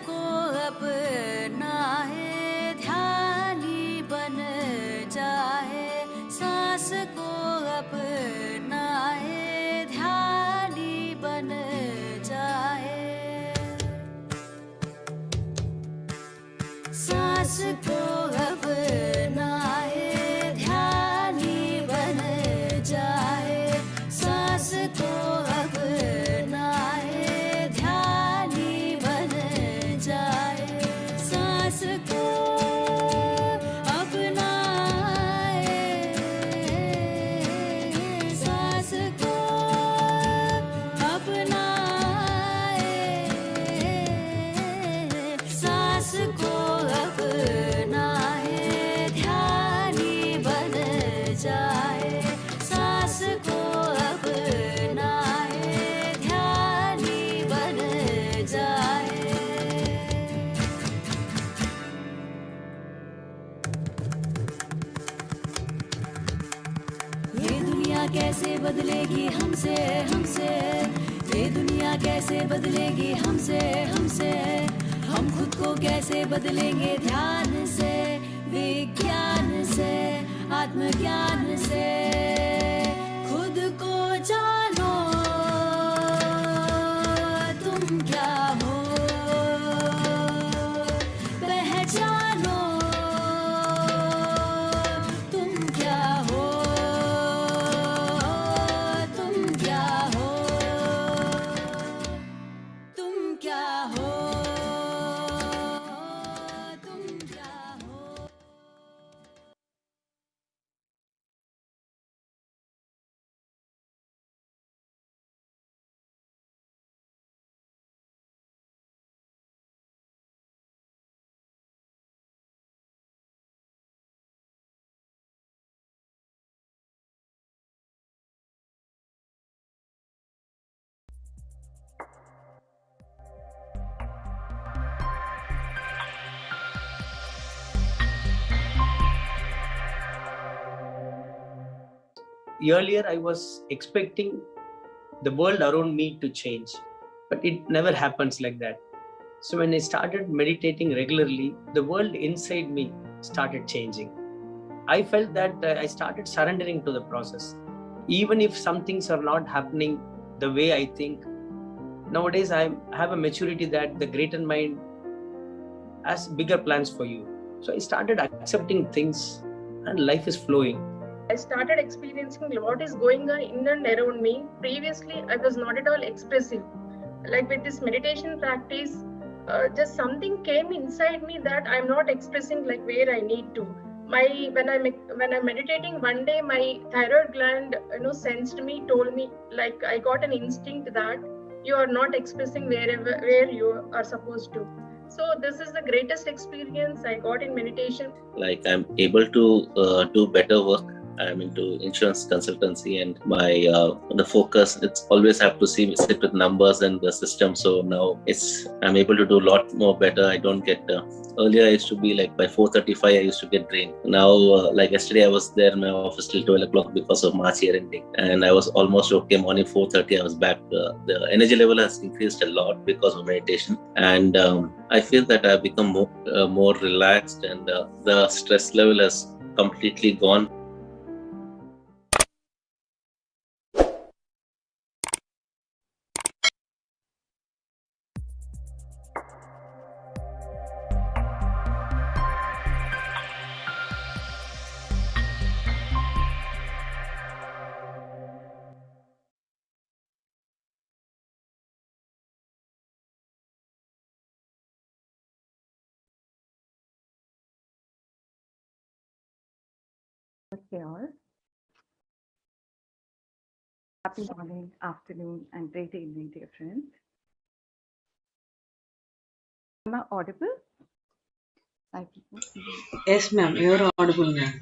को अपनाए, ध्यानी बन जाए। सांस को अपनाए, ध्यानी बन जाए। सांस को अपनाए, ध्यानी बन जाए। सांस को अपनाए, ध्यानी बन जाए। सांस को अपनाए, सांस को अपनाए, सांस को अपनाए, ध्यानी बन जाए। सांस को अपनाए, ध्यानी बन जाए। ये दुनिया कैसे बदलेगी हमसे, हमसे। ये दुनिया कैसे बदलेगी हमसे, हमसे। हम खुद को कैसे बदलेंगे ध्यान से, विज्ञान से, आत्मज्ञान से। खुद को जानो, तुम क्या हो, पहचानो, तुम क्या हो, तुम क्या हो, तुम क्या हो, तुम क्या हो। Earlier, I was expecting the world around me to change, but it never happens like that. So when I started meditating regularly, the world inside me started changing. I felt that I started surrendering to the process. Even if some things are not happening the way I think, nowadays I have a maturity that the greater mind has bigger plans for you. So I started accepting things and life is flowing. I started experiencing what is going on in and around me. Previously, I was not at all expressive. Like with this meditation practice, just something came inside me that I'm not expressing like where I need to. When I'm meditating, one day my thyroid gland, sensed me, told me, like I got an instinct that you are not expressing where you are supposed to. So this is the greatest experience I got in meditation. Like I'm able to do better work. I'm into insurance consultancy, and my the focus, it's always have to sit with numbers and the system. So now I'm able to do a lot more better. I don't get earlier I used to be like by 4:35 I used to get drained. Now like yesterday I was there in my office till 12 o'clock because of March year ending, and I was almost okay. Morning 4:30 I was back. The energy level has increased a lot because of meditation, and I feel that I've become more relaxed, and the stress level has completely gone. Okay, all. Happy morning, afternoon, and great evening, dear friends. Am I audible? Yes, ma'am, you're audible, ma'am.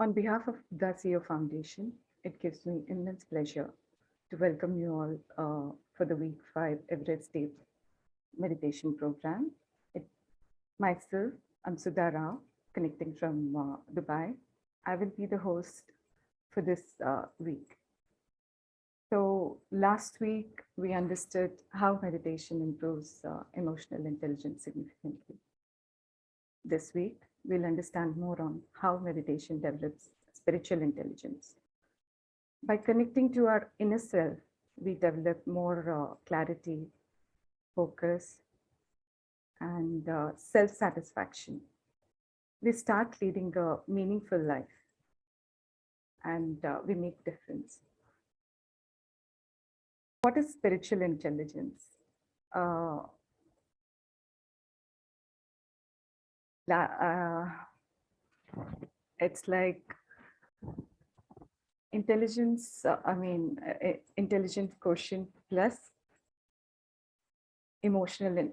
On behalf of the CEO Foundation, it gives me immense pleasure to welcome you all for the Week 5 Everest State Meditation Program. Myself, I'm Sudha Rao, connecting from Dubai. I will be the host for this week. So last week, we understood how meditation improves emotional intelligence significantly. This week, we'll understand more on how meditation develops spiritual intelligence. By connecting to our inner self, we develop more clarity, focus, and self-satisfaction. We start leading a meaningful life, and we make difference. What is spiritual intelligence? It's like intelligence, intelligent quotient plus emotional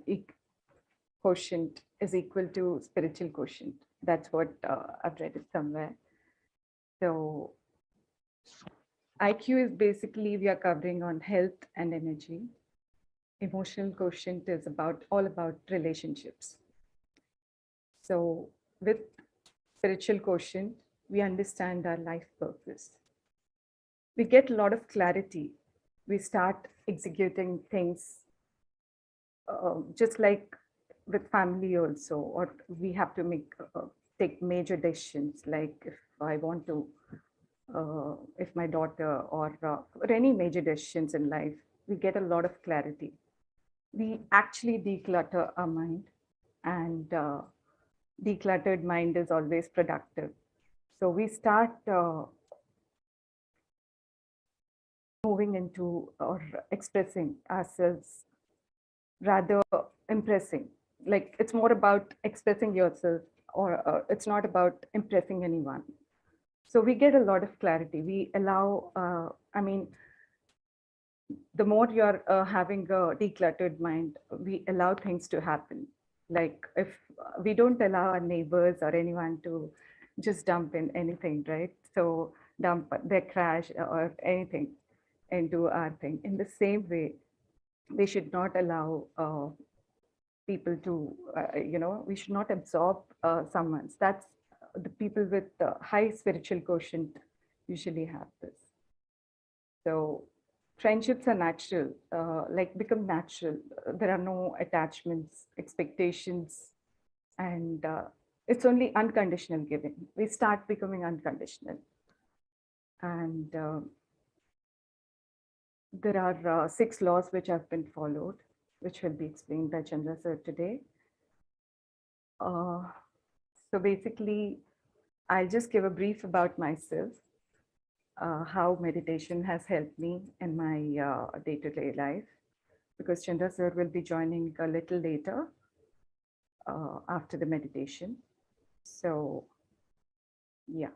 quotient is equal to spiritual quotient. That's what I've read it somewhere. So IQ is basically we are covering on health and energy. Emotional quotient is all about relationships. So with spiritual quotient, we understand our life purpose. We get a lot of clarity. We start executing things just like with family also, or we have to take major decisions, like if I want to, if my daughter or any major decisions in life, we get a lot of clarity. We actually declutter our mind, and decluttered mind is always productive. So we start moving into or expressing ourselves rather impressing. Like it's more about expressing yourself, or it's not about impressing anyone. So we get a lot of clarity. We allow, the more you're having a decluttered mind, we allow things to happen. Like if we don't allow our neighbors or anyone to just dump in anything, right? So dump their trash or anything into our thing. In the same way, we should not allow people to, we should not absorb someone's. That's the people with high spiritual quotient usually have this. So friendships are natural, become natural. There are no attachments, expectations, and it's only unconditional giving. We start becoming unconditional. And there are 6 laws which have been followed, which will be explained by Chandra sir today. So basically, I'll just give a brief about myself, how meditation has helped me in my day-to-day life, because Chandra sir will be joining a little later after the meditation. So, yeah.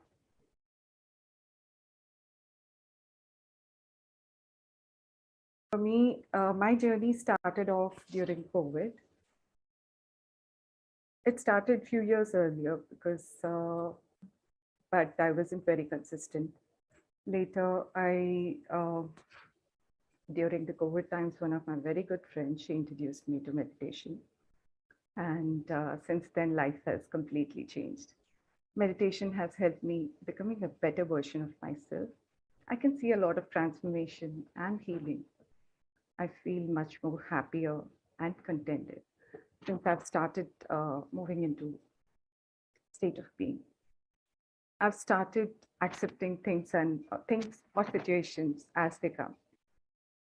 For me, my journey started off during COVID. It started a few years earlier because, but I wasn't very consistent. Later, during the COVID times, one of my very good friends, she introduced me to meditation. And since then, life has completely changed. Meditation has helped me becoming a better version of myself. I can see a lot of transformation and healing. I feel much more happier and contented since I've started moving into state of being. I've started accepting things and things or situations as they come.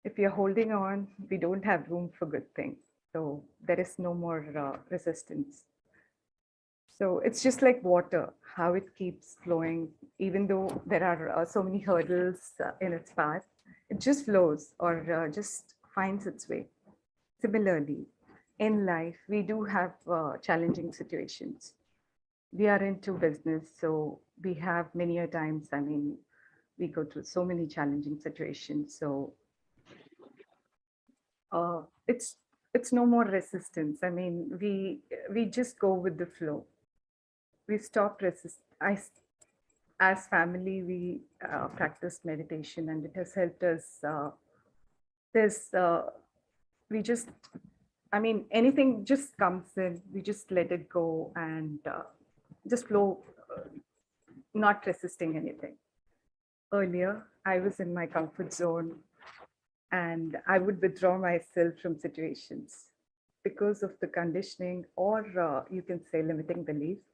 If you're holding on, we don't have room for good things. So there is no more resistance. So it's just like water, how it keeps flowing, even though there are so many hurdles in its path, it just flows or just finds its way. Similarly, in life, we do have challenging situations. We are into business, so we have many a times, we go through so many challenging situations. So it's no more resistance. We just go with the flow. We stop resist. As family, we practice meditation, and it has helped us. We just, anything just comes in, we just let it go and just flow, not resisting anything. Earlier, I was in my comfort zone. and I would withdraw myself from situations because of the conditioning, or you can say limiting beliefs.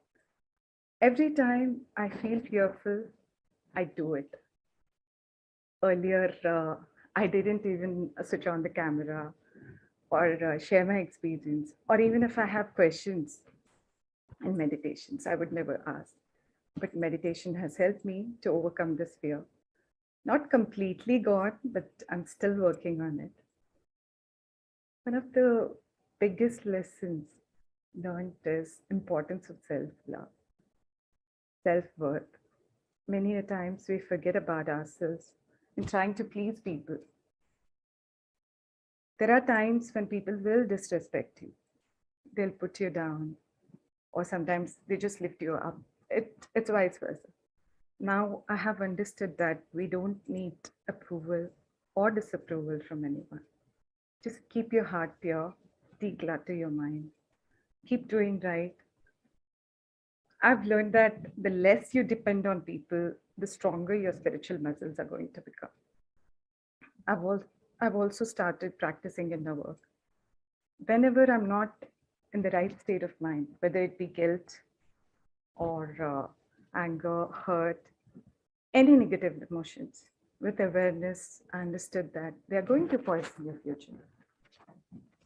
Every time I feel fearful, I do it. Earlier, I didn't even switch on the camera or share my experience, or even if I have questions in meditations, I would never ask. But meditation has helped me to overcome this fear. Not completely gone, but I'm still working on it. One of the biggest lessons learned is importance of self-love, self-worth. Many a times we forget about ourselves in trying to please people. There are times when people will disrespect you. They'll put you down, or sometimes they just lift you up. It's vice versa. Now I have understood that we don't need approval or disapproval from anyone. Just keep your heart pure, declutter your mind, keep doing right. I've learned that the less you depend on people, the stronger your spiritual muscles are going to become. I've also started practicing inner work. Whenever I'm not in the right state of mind, whether it be guilt or anger, hurt, any negative emotions, with awareness, I understood that they are going to poison your future.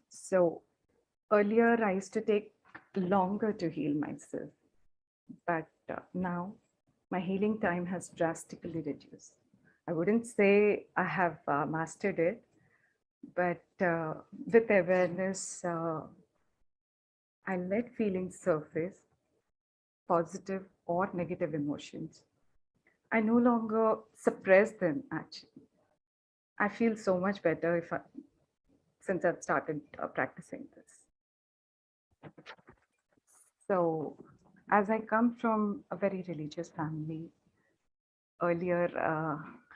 So earlier, I used to take longer to heal myself, but now my healing time has drastically reduced. I wouldn't say I have mastered it, but with awareness, I let feelings surface, positive or negative emotions. I no longer suppress them, actually. I feel so much better since I've started practicing this. So, as I come from a very religious family, earlier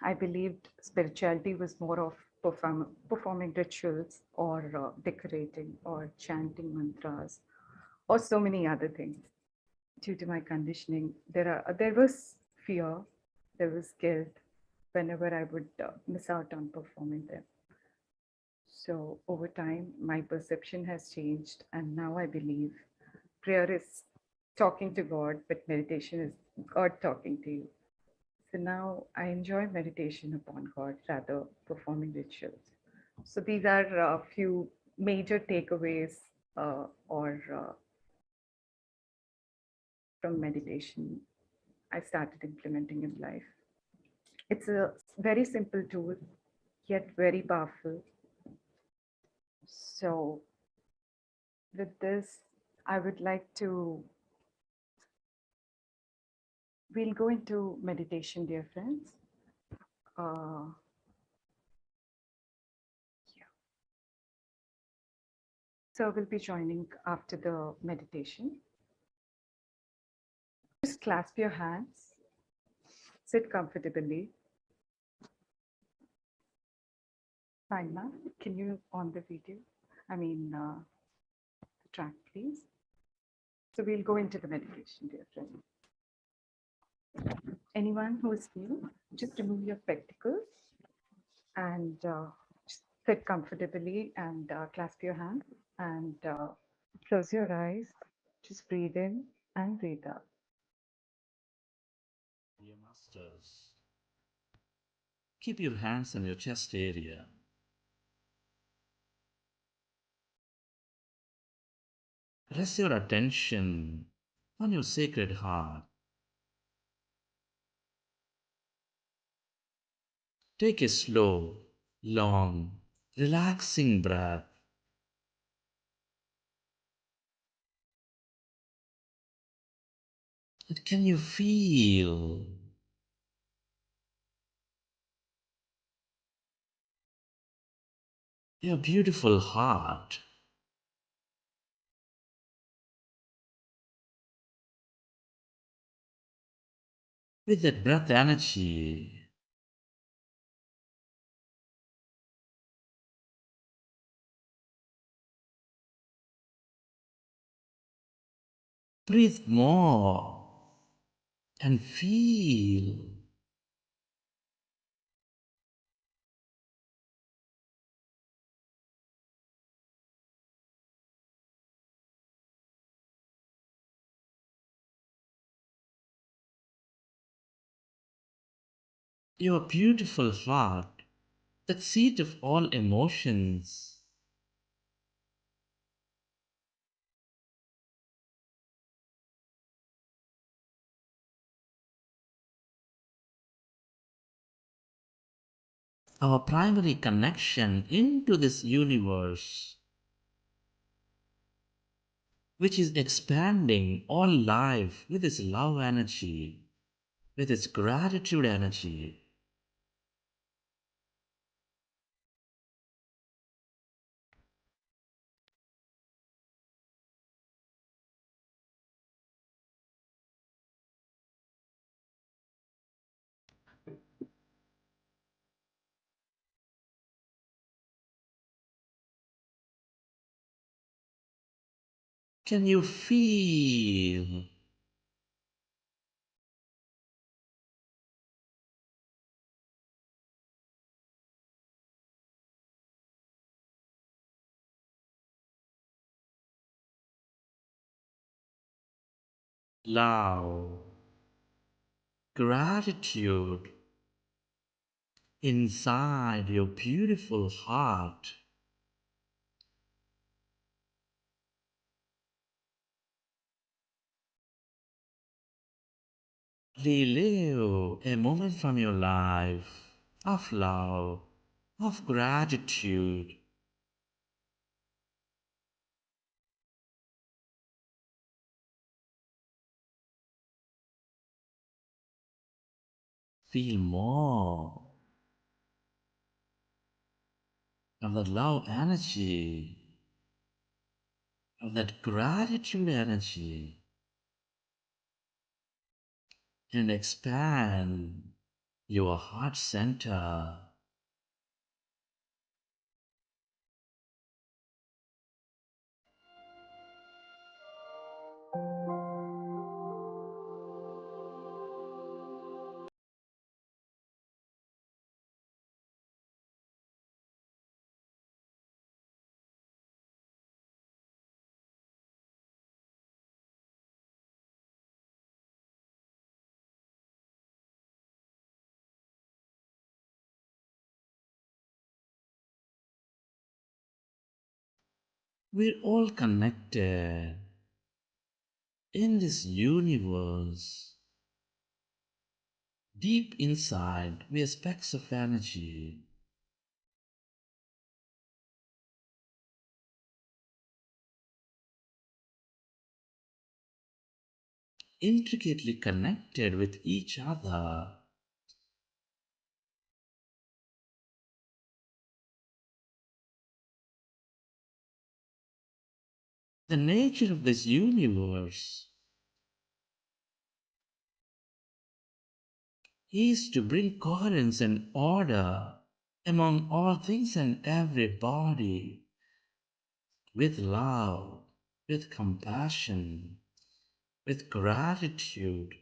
I believed spirituality was more of performing rituals, or decorating, or chanting mantras, or so many other things. Due to my conditioning, there was fear, there was guilt whenever I would miss out on performing them. So over time, my perception has changed, and now I believe prayer is talking to God, but meditation is God talking to you. So now I enjoy meditation upon God rather performing rituals. So these are a few major takeaways or from meditation I started implementing in life. It's a very simple tool, yet very powerful. So with this, I would like to, we'll go into meditation, dear friends. Yeah. So we'll be joining after the meditation. Just clasp your hands, sit comfortably. Fine, ma'am. Can you on the video? The track, please. So we'll go into the meditation, dear friends. Anyone who is new, just remove your spectacles and sit comfortably and clasp your hands and close your eyes. Just breathe in and breathe out. Dear masters, keep your hands on your chest area. Rest your attention on your sacred heart. Take a slow, long, relaxing breath. And can you feel your beautiful heart? With that breath energy, breathe more and feel Your beautiful heart, that seat of all emotions. Our primary connection into this universe, which is expanding all life with its love energy, with its gratitude energy. Can you feel love, gratitude inside your beautiful heart? Relive a moment from your life of love, of gratitude. Feel more of that love energy, of that gratitude energy, and expand your heart center. We're all connected in this universe. Deep inside, we are specks of energy, intricately connected with each other. The nature of this universe is to bring coherence and order among all things and everybody, with love, with compassion, with gratitude,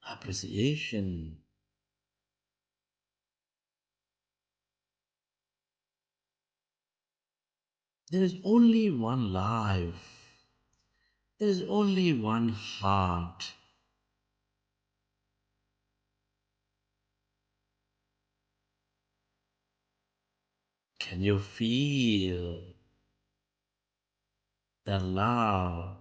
appreciation. There is only one life. There is only one heart. Can you feel the love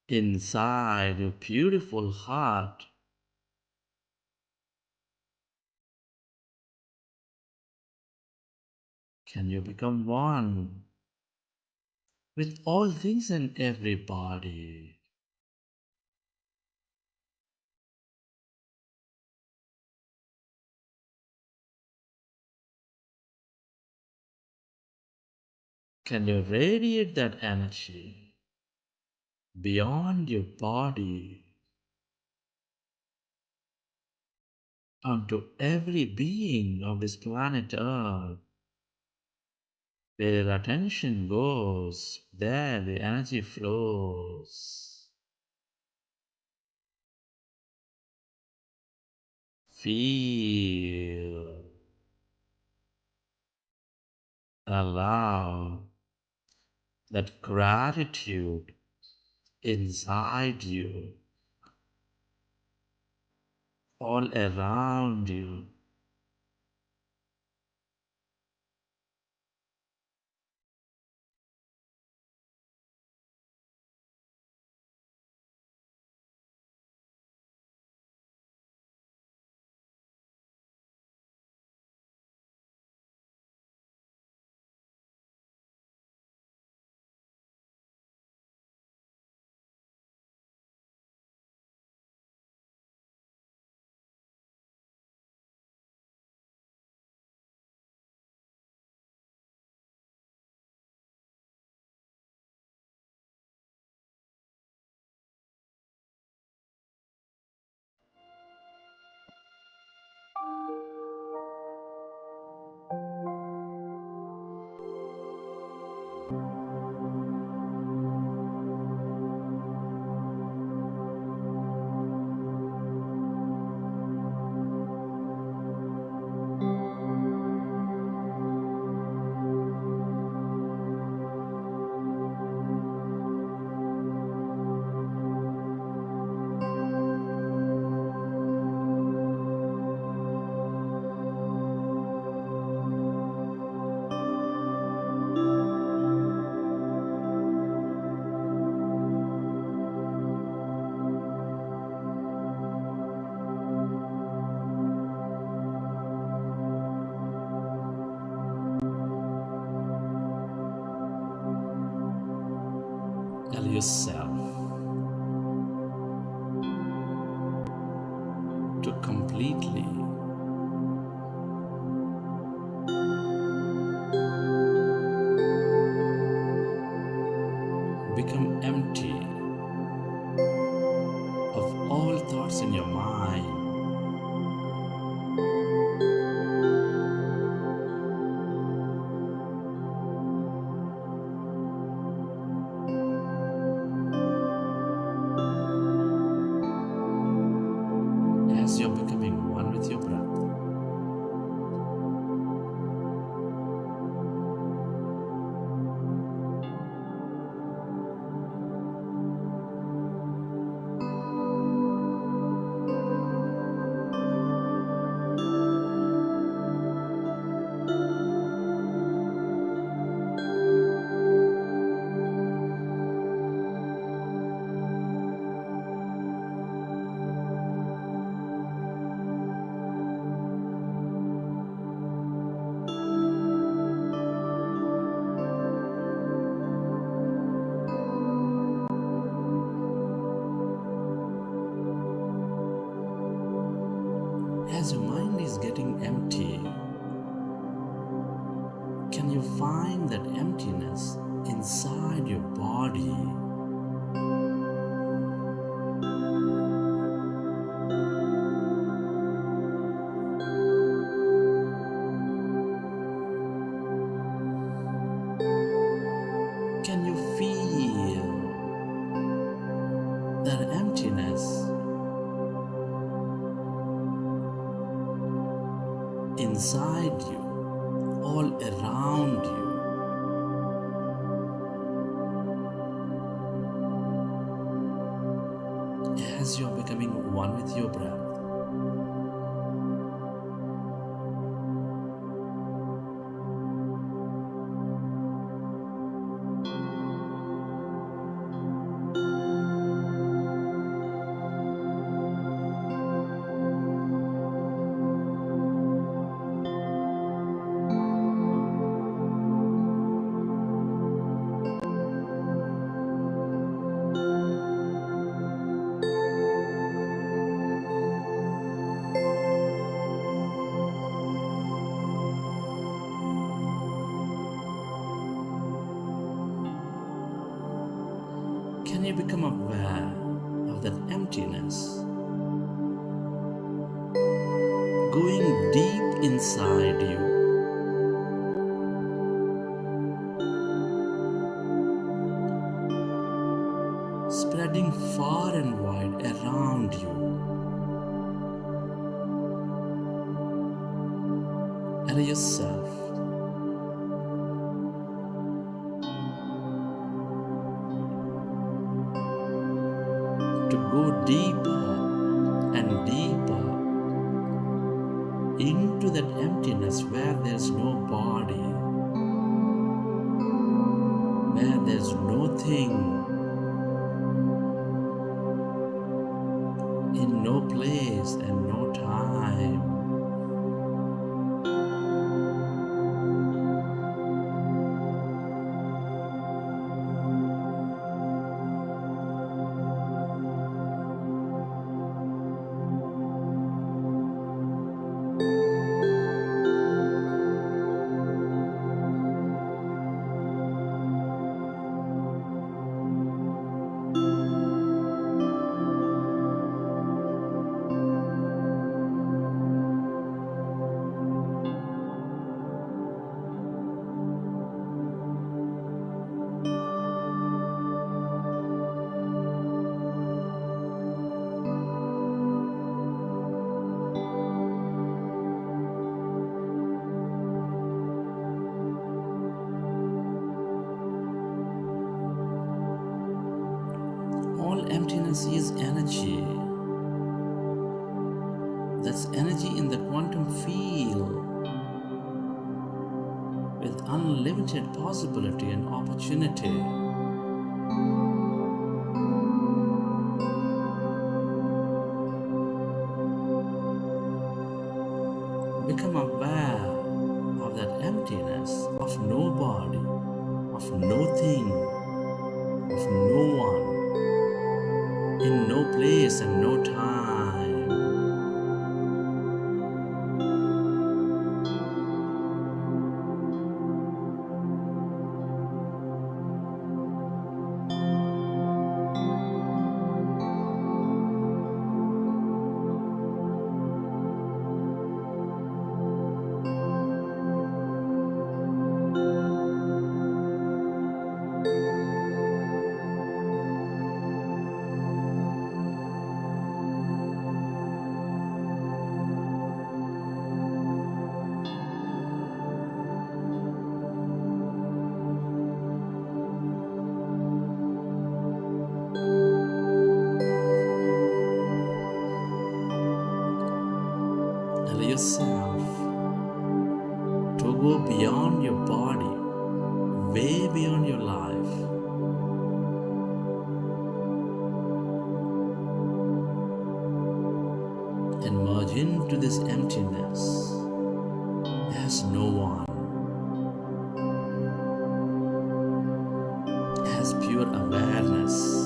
inside your beautiful heart? Can you become one with all things and everybody? Can you radiate that energy beyond your body onto every being of this planet Earth? Where attention goes, there the energy flows. Feel, allow that gratitude inside you all around you. Tell yourself to completely become empty of all thoughts in your mind. As you're becoming one with your breath, as your mind is getting empty, can you find that emptiness inside your body? Can you feel that emptiness inside you, all around you? As you're becoming one with your breath, can you become aware of that emptiness going deep inside you? Spreading far and wide around you. Allow yourself to go deeper and deeper into that emptiness where there's no body, where there's no thing, in no place and no time. All emptiness is energy. That's energy in the quantum field with unlimited possibility and opportunity. Become aware of that emptiness, of no body, of no thing, of no one, in no place and no time. Allow yourself to go beyond your body, way beyond your life. And merge into this emptiness as no one, as pure awareness.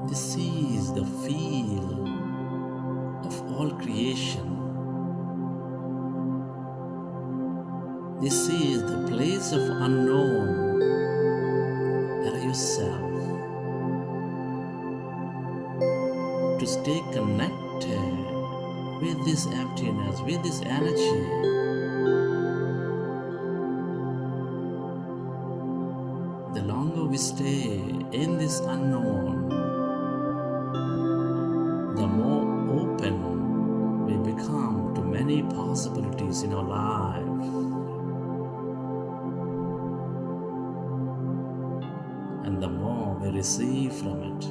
This is the feel of all creation. This is the place of unknown. Allow yourself to stay connected with this emptiness, with this energy. The longer we stay in this unknown, the more open we become to many possibilities in our life. And the more we receive from it.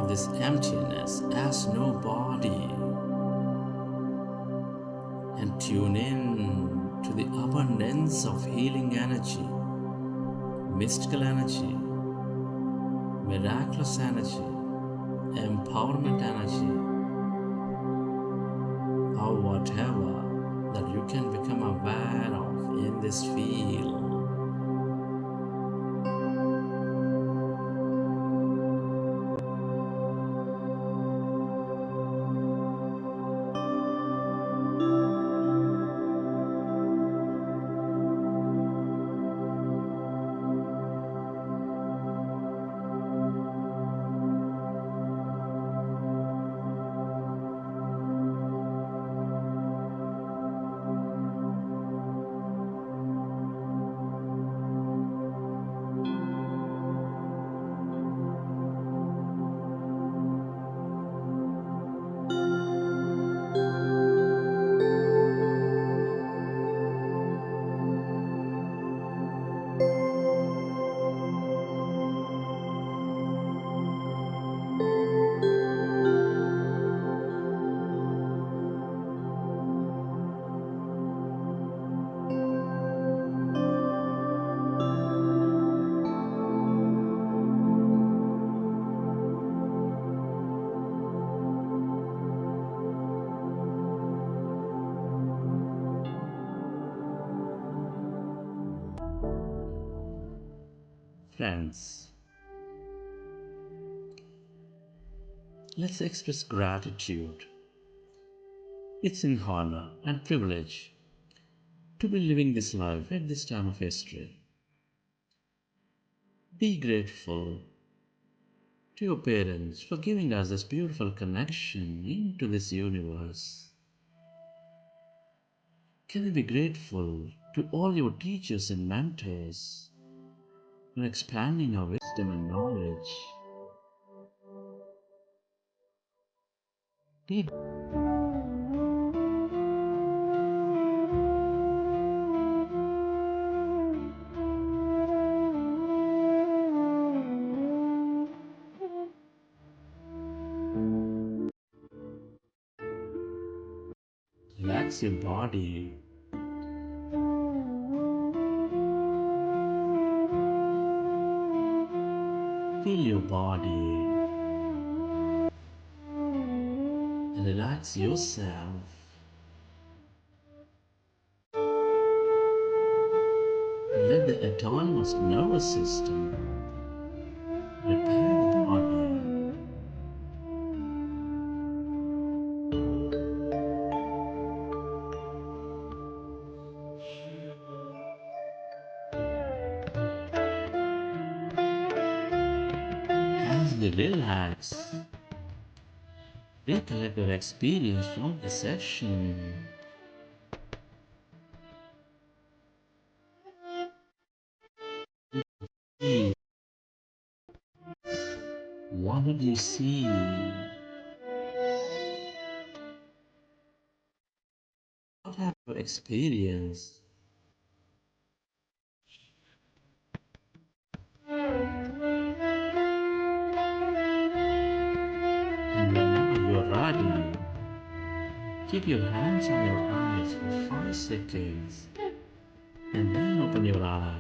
this emptiness as no body and tune in to the abundance of healing energy, mystical energy, miraculous energy, empowerment energy, or whatever that you can become aware of in this field. Friends, let's express gratitude. It's an honor and privilege to be living this life at this time of history. Be grateful to your parents for giving us this beautiful connection into this universe. Can you be grateful to all your teachers and mentors for expanding our wisdom and knowledge? Be Relax your body. Feel your body. Relax yourself. Let the autonomous nervous system repair the body. As we relax, recollect your experience from the session. What did you see? What have you experienced? And whenever you are ready, keep your hands on your eyes for 5 seconds and then open your eyes.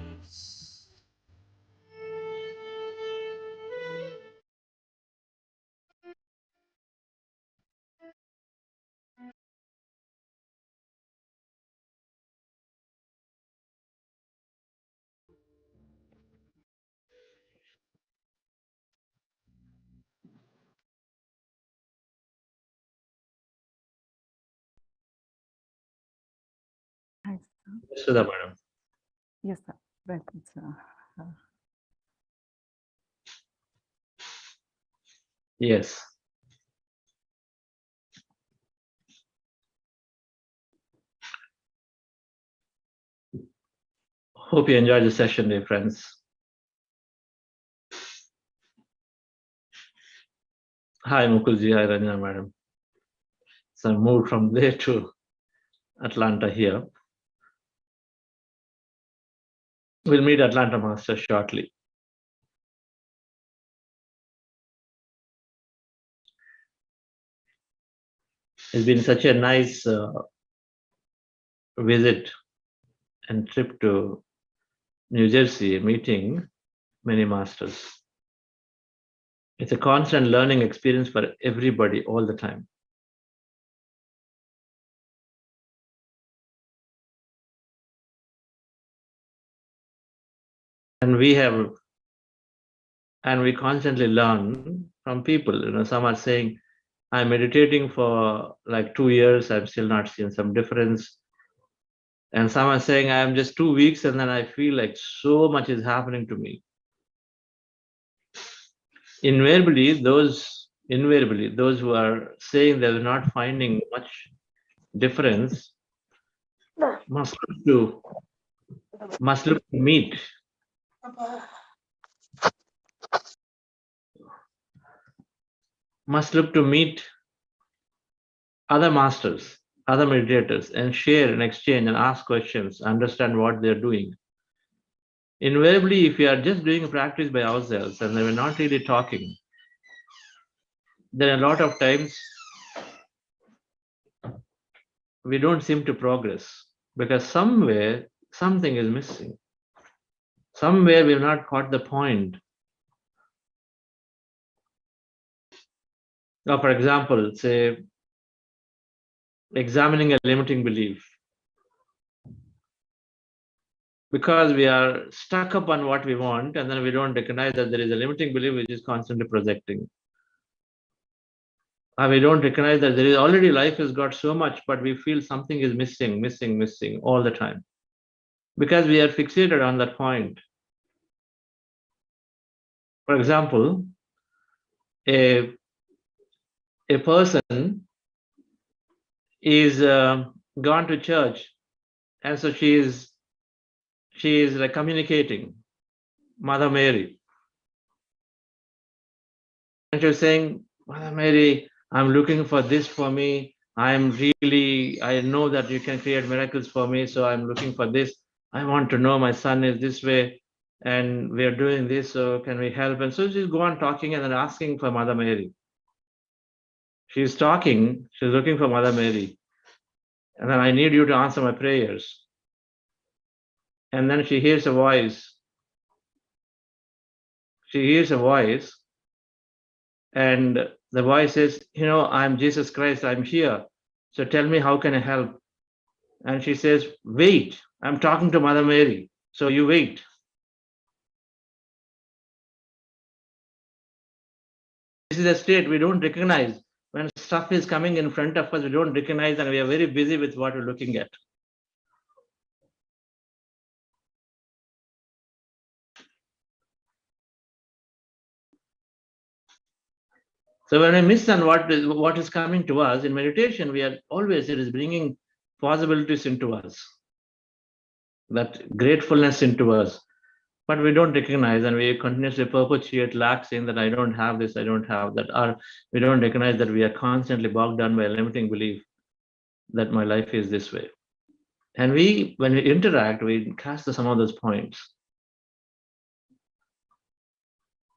Hi, sir. Sudha madam. Yes, sir. Welcome, sir. Yes. Hope you enjoyed the session, dear friends. Hi, Mukulji. Hi, Ranjana madam. So I moved from there to Atlanta here. We'll meet Atlanta Master shortly. It's been such a nice visit and trip to New Jersey, meeting many masters. It's a constant learning experience for everybody all the time. And we constantly learn from people. Some are saying, I'm meditating for like 2 years, I'm still not seeing some difference. And some are saying, I'm just 2 weeks and then I feel like so much is happening to me. Invariably, those who are saying they're not finding much difference must look to meet other masters, other meditators, and share and exchange and ask questions, understand what they're doing. Invariably, if we are just doing a practice by ourselves and we're not really talking, then a lot of times we don't seem to progress because somewhere something is missing. Somewhere we've not caught the point. Now, for example, say examining a limiting belief. Because we are stuck up on what we want and then we don't recognize that there is a limiting belief which is constantly projecting. And we don't recognize that there is already life has got so much, but we feel something is missing all the time. Because we are fixated on that point. For example, a person is gone to church and so she is like communicating Mother Mary. And she's saying, Mother Mary, I'm looking for this for me. I know that you can create miracles for me. So I'm looking for this. I want to know my son is this way and we're doing this. So can we help? And so she's go on talking and then asking for Mother Mary. She's talking, she's looking for Mother Mary. And then I need you to answer my prayers. And then she hears a voice. And the voice says, I'm Jesus Christ, I'm here. So tell me, how can I help? And she says, wait, I'm talking to Mother Mary. So you wait. This is a state we don't recognize. When stuff is coming in front of us, we don't recognize and we are very busy with what we're looking at. So when I miss on what is coming to us in meditation, it is bringing possibilities into us, that gratefulness into us, but we don't recognize and we continuously perpetuate lack, saying that I don't have this, I don't have that, or we don't recognize that we are constantly bogged down by a limiting belief that my life is this way. And when we interact, we cast some of those points.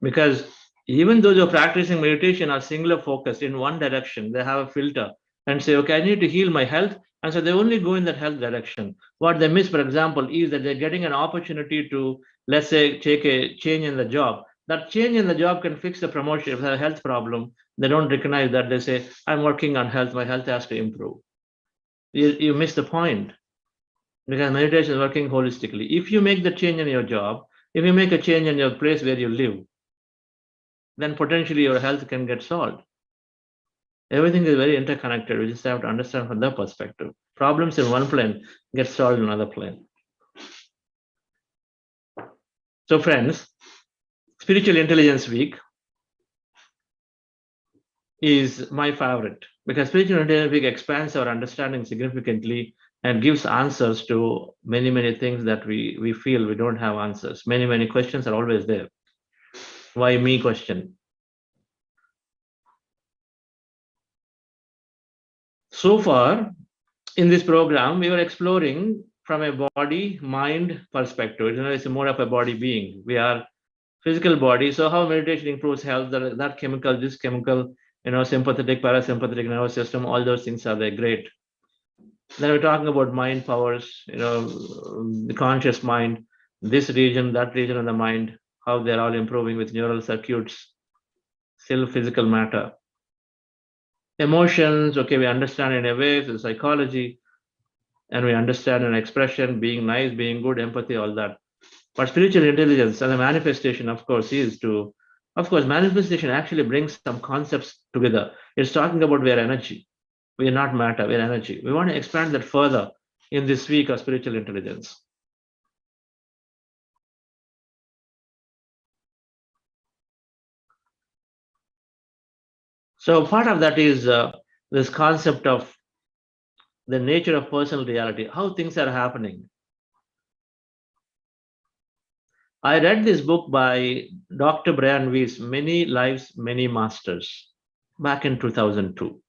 Because even those who are practicing meditation are singular focused in one direction, they have a filter and say, okay, I need to heal my health. And so they only go in that health direction. What they miss, for example, is that they're getting an opportunity to, let's say, take a change in the job. That change in the job can fix the promotion. If they have a health problem, they don't recognize that. They say, I'm working on health, my health has to improve. You miss the point. Because meditation is working holistically. If you make the change in your job, if you make a change in your place where you live, then potentially your health can get solved. Everything is very interconnected. We just have to understand from that perspective. Problems in one plane get solved in another plane. So friends, Spiritual Intelligence Week is my favorite because Spiritual Intelligence Week expands our understanding significantly and gives answers to many, many things that we feel we don't have answers. Many, many questions are always there. Why me question? So far in this program, we were exploring from a body, mind perspective. It's more of a body being. We are physical body. So how meditation improves health, that chemical, this chemical, sympathetic, parasympathetic nervous system, all those things are there, great. Then we're talking about mind powers, the conscious mind, this region, that region of the mind, how they're all improving with neural circuits, still physical matter. Emotions, okay, we understand in a way, it's psychology, and we understand an expression, being nice, being good, empathy, all that. But spiritual intelligence and the manifestation, of course, manifestation actually brings some concepts together. It's talking about we're energy. We are not matter, we're energy. We want to expand that further in this week of spiritual intelligence. So part of that is this concept of the nature of personal reality, how things are happening. I read this book by Dr. Brian Weiss, Many Lives, Many Masters, back in 2002.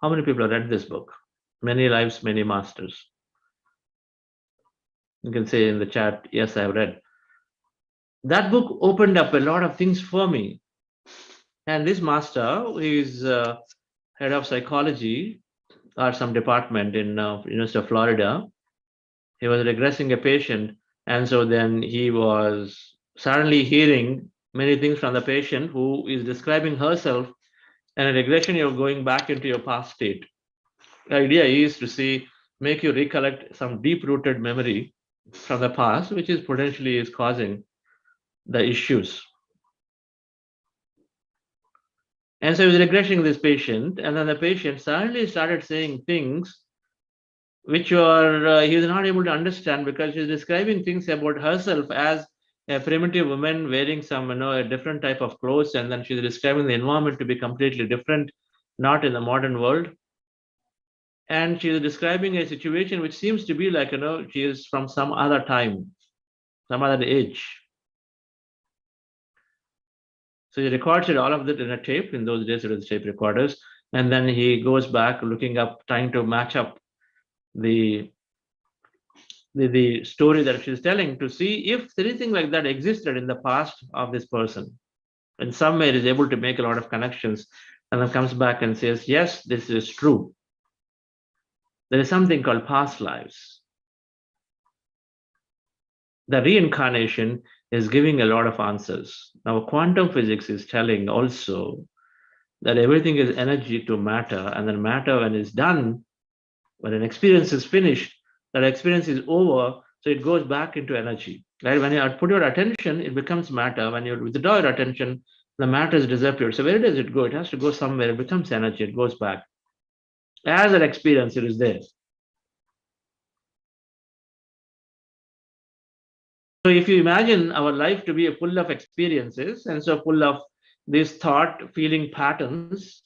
How many people have read this book? Many Lives, Many Masters. You can say in the chat, yes, I have read. That book opened up a lot of things for me. And this master is head of psychology or some department in University of Florida. He was regressing a patient, and so then he was suddenly hearing many things from the patient who is describing herself, and a regression, you're going back into your past state. The idea is to make you recollect some deep-rooted memory from the past, which is potentially is causing the issues. And so he was regressing this patient, and then the patient suddenly started saying things which he was not able to understand, because she's describing things about herself as a primitive woman wearing some, a different type of clothes, and then she's describing the environment to be completely different, not in the modern world. And she's describing a situation which seems to be like, she is from some other time, some other age. So he records it, all of that in a tape. In those days, it was tape recorders. And then he goes back looking up, trying to match up the story that she's telling to see if anything like that existed in the past of this person. In some way, is able to make a lot of connections, and then comes back and says, yes, this is true. There is something called past lives. The reincarnation is giving a lot of answers. Now, quantum physics is telling also that everything is energy to matter, and then matter, when it's done, when an experience is finished, that experience is over, so it goes back into energy. Right? When you put your attention, it becomes matter. When you withdraw your attention, the matter has disappeared. So where does it go? It has to go somewhere. It becomes energy. It goes back. As an experience, it is there. So if you imagine our life to be full of experiences, and so full of these thought, feeling patterns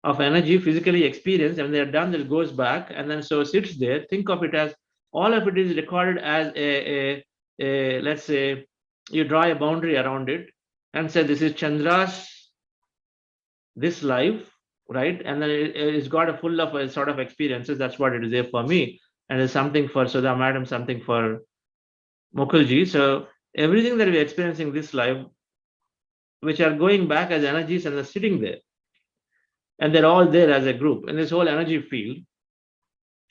of energy physically experienced, and they're done, it goes back, and then so sits there. Think of it as all of it is recorded as a let's say you draw a boundary around it and say this is Chandra's this life, right? And then it's got a full of a sort of experiences. That's what it is there for me, and it's something for Sudha Madam, something for Mukherjee. So everything that we're experiencing this life, which are going back as energies, and they're sitting there, and they're all there as a group in this whole energy field.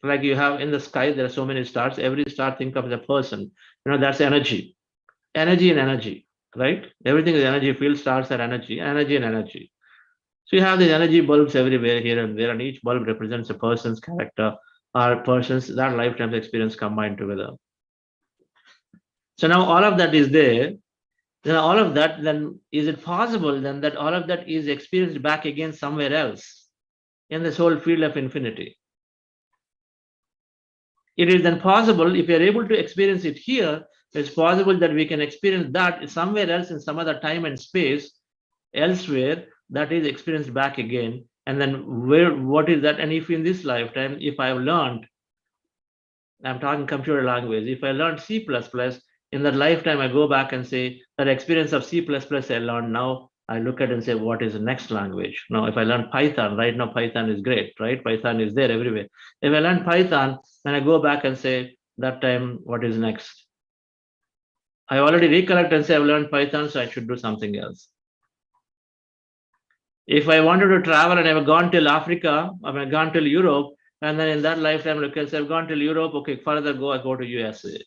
Like you have in the sky, there are so many stars. Every star, think of as a person. That's energy. Energy and energy, right? Everything is energy field. Stars are energy, energy and energy. So you have these energy bulbs everywhere, here and there, and each bulb represents a person's character or person's that lifetime's experience combined together. So now all of that is there. Then all of that, then is it possible then that all of that is experienced back again somewhere else in this whole field of infinity? It is then possible, if we are able to experience it here, it's possible that we can experience that somewhere else in some other time and space elsewhere, that is experienced back again. And then what is that? And if in this lifetime, if I've learned, I'm talking computer language, if I learned C++, in that lifetime, I go back and say that experience of C++ I learned. Now I look at it and say, what is the next language? Now, if I learn Python, right now Python is great, right? Python is there everywhere. If I learn Python, then I go back and say, that time, what is next? I already recollect and say, I've learned Python, so I should do something else. If I wanted to travel and I've gone till Africa, I've gone till Europe, and then in that lifetime, look, I've gone till Europe, okay, further I go to USA.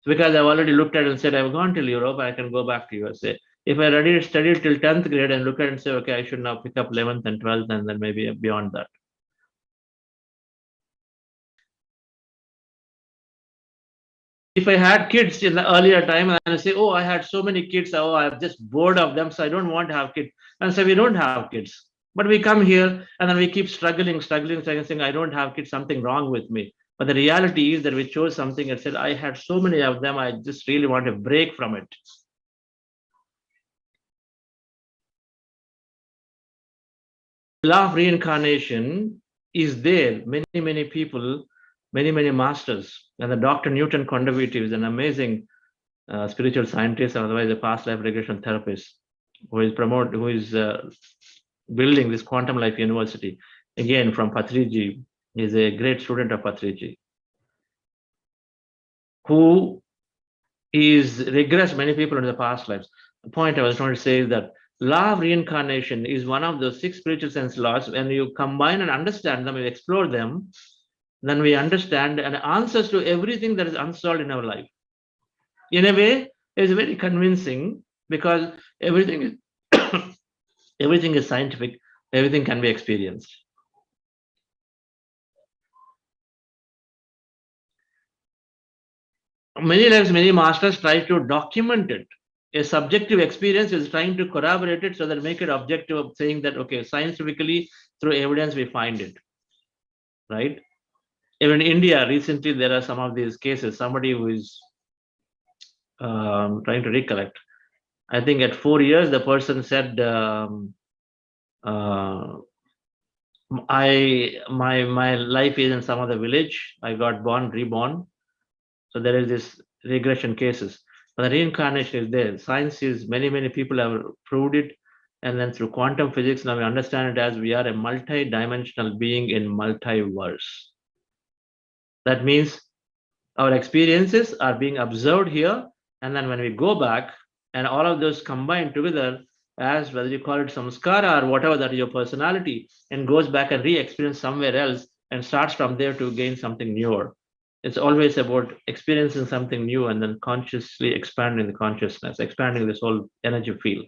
Because I've already looked at it and said, I've gone till Europe, I can go back to USA. If I already studied till 10th grade and look at it and say, okay, I should now pick up 11th and 12th and then maybe beyond that. If I had kids in the earlier time and I say, oh, I had so many kids, oh, I'm just bored of them, so I don't want to have kids. And so we don't have kids. But we come here and then we keep struggling, saying, I don't have kids, something wrong with me. But the reality is that we chose something and said, I had so many of them, I just really want to break from it. Law of reincarnation is there. Many people, many masters. And the Dr. Newton Kondaviti is an amazing spiritual scientist, and otherwise a past life regression therapist, who is building this quantum life university. Again, from Patriji, is a great student of Patriji, who is regressed many people in the past lives. The point I was trying to say is that law of reincarnation is one of those 6 spiritual sense laws. When you combine and understand them, you explore them, then we understand and answers to everything that is unsolved in our life. In a way, it's very convincing because everything is everything is scientific, everything can be experienced. Many lives, many masters try to document it. A subjective experience is trying to corroborate it so that make it objective, of saying that, okay, scientifically, through evidence, we find it, right? Even in India, recently, there are some of these cases, somebody who is trying to recollect. I think at 4 years, the person said, my life is in some other village. I got born, reborn. So there is this regression cases. But the reincarnation is there. Science is, many people have proved it. And then through quantum physics, now we understand it as we are a multi-dimensional being in multiverse. That means our experiences are being observed here. And then when we go back and all of those combine together, as whether you call it samskara or whatever that is your personality, and goes back and re-experience somewhere else and starts from there to gain something newer. It's always about experiencing something new and then consciously expanding the consciousness, expanding this whole energy field.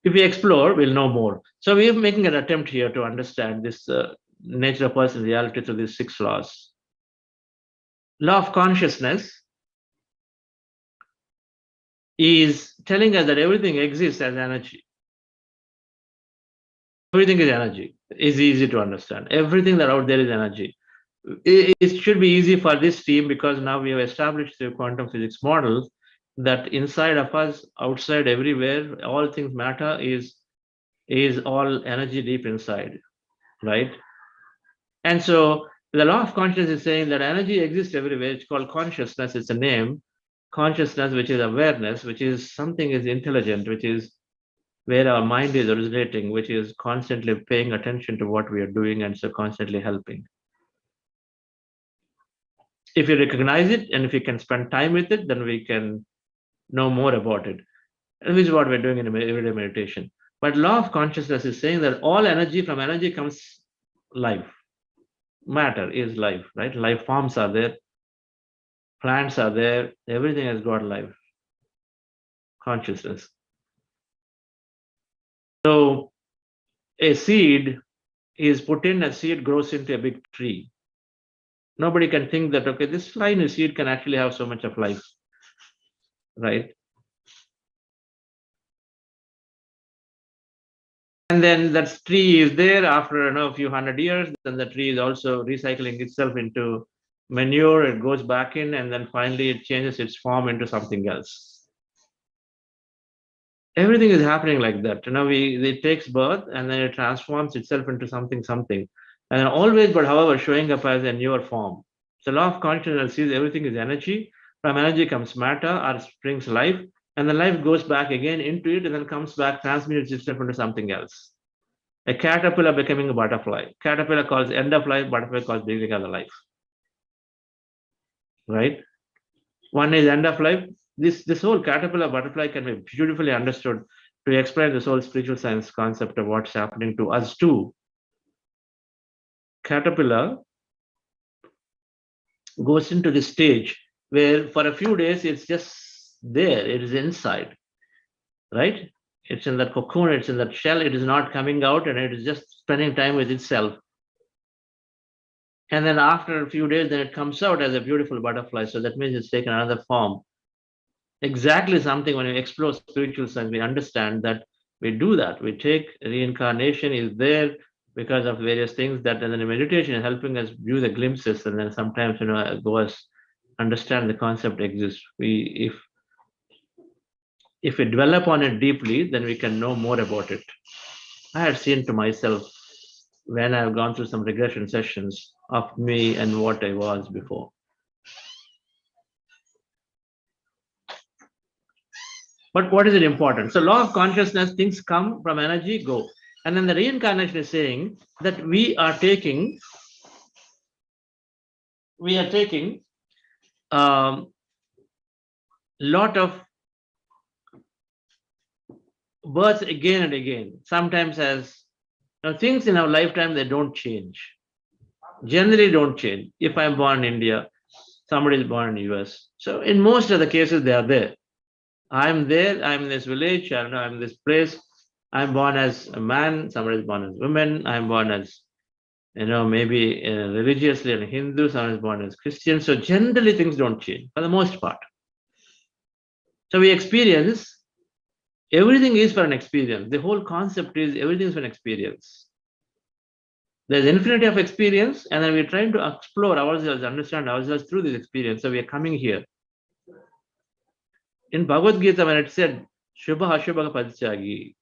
If we explore, we'll know more. So we are making an attempt here to understand this nature of person reality through these 6 laws. Law of consciousness is telling us that everything exists as energy. Everything is energy. It's easy to understand. Everything that out there is energy. It should be easy for this team because now we have established the quantum physics model that inside of us, outside, everywhere, all things matter is all energy deep inside, right? And so the law of consciousness is saying that energy exists everywhere. It's called consciousness. It's a name. Consciousness, which is awareness, which is something is intelligent, which is where our mind is originating, which is constantly paying attention to what we are doing and so constantly helping. If you recognize it and if you can spend time with it, then we can know more about it. And this is what we're doing in everyday meditation. But law of consciousness is saying that all energy, from energy comes life. Matter is life, right? Life forms are there. Plants are there. Everything has got life. Consciousness. So a seed is put in, a seed grows into a big tree. Nobody can think that, okay, this tiny seed can actually have so much of life, right? And then that tree is there after a few hundred years, then the tree is also recycling itself into manure, it goes back in, and then finally it changes its form into something else. Everything is happening like that. It takes birth and then it transforms itself into something, and always, but however, showing up as a newer form. So law of consciousness sees everything is energy. From energy comes matter or springs life, and the life goes back again into it and then comes back, transmutes itself into something else. A caterpillar becoming a butterfly. Caterpillar calls end of life, butterfly calls beginning of the life. Right? One is end of life, this whole caterpillar butterfly can be beautifully understood to explain this whole spiritual science concept of what's happening to us too. Caterpillar goes into this stage where for a few days it's just there, it is inside, right? It's in that cocoon, it's in that shell, it is not coming out, and it is just spending time with itself. And then after a few days, then it comes out as a beautiful butterfly. So that means it's taken another form. Exactly something when we explore spiritual science, we understand that we do that. We take reincarnation is there because of various things that, and then the meditation is helping us view the glimpses, and then sometimes, go us understand the concept exists. If we dwell upon it deeply, then we can know more about it. I had seen to myself when I've gone through some regression sessions of me and what I was before. But what is it important? So law of consciousness, things come from energy, go. And then the reincarnation is saying that we are taking lot of births again and again. Sometimes as things in our lifetime, they don't change. Generally don't change. If I'm born in India, somebody is born in US. So in most of the cases, they are there. I'm there, I'm in this village, I'm in this place. I'm born as a man, somebody is born as a woman. I'm born as, maybe religiously a Hindu, someone is born as Christian. So generally things don't change for the most part. So we experience, everything is for an experience. The whole concept is everything is for an experience. There's infinity of experience, and then we're trying to explore ourselves, understand ourselves through this experience. So we are coming here. In Bhagavad Gita, when it said, Shubha Ashubha Parityagi,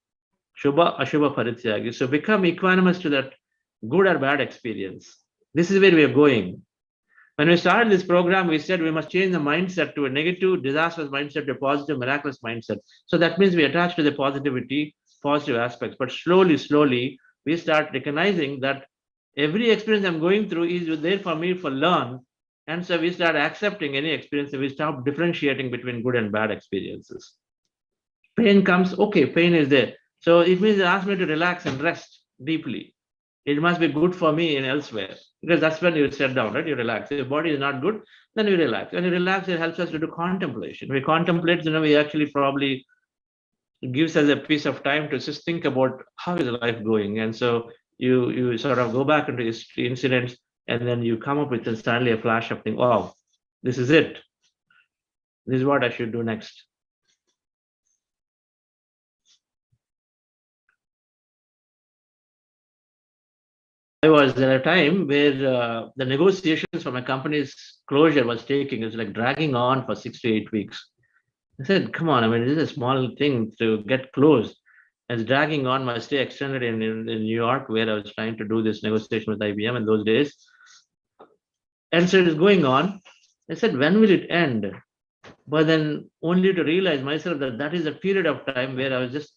Shubha Ashubha Parityagi, so become equanimous to that good or bad experience. This is where we are going. When we started this program, we said we must change the mindset to a negative, disastrous mindset to a positive, miraculous mindset. So that means we attach to the positivity, positive aspects. But slowly, we start recognizing that every experience I'm going through is there for me for learn. And so we start accepting any experience, and we stop differentiating between good and bad experiences. Pain comes, okay, pain is there. So it means it asks me to relax and rest deeply. It must be good for me and elsewhere, because that's when you sit down, right? You relax. If your body is not good, then you relax. When you relax, it helps us to do contemplation. We contemplate, we actually probably gives us a piece of time to just think about how is life going. And so you sort of go back into history, incidents, and then you come up with suddenly a flash of thing. Wow, this is it. This is what I should do next. I was at a time where the negotiations for my company's closure was taking, it's like dragging on for 6 to 8 weeks. I said, come on, this is a small thing to get closed. It's dragging on. My stay extended in New York, where I was trying to do this negotiation with IBM in those days. And so it is going on. I said, when will it end? But then only to realize myself that is a period of time where I was just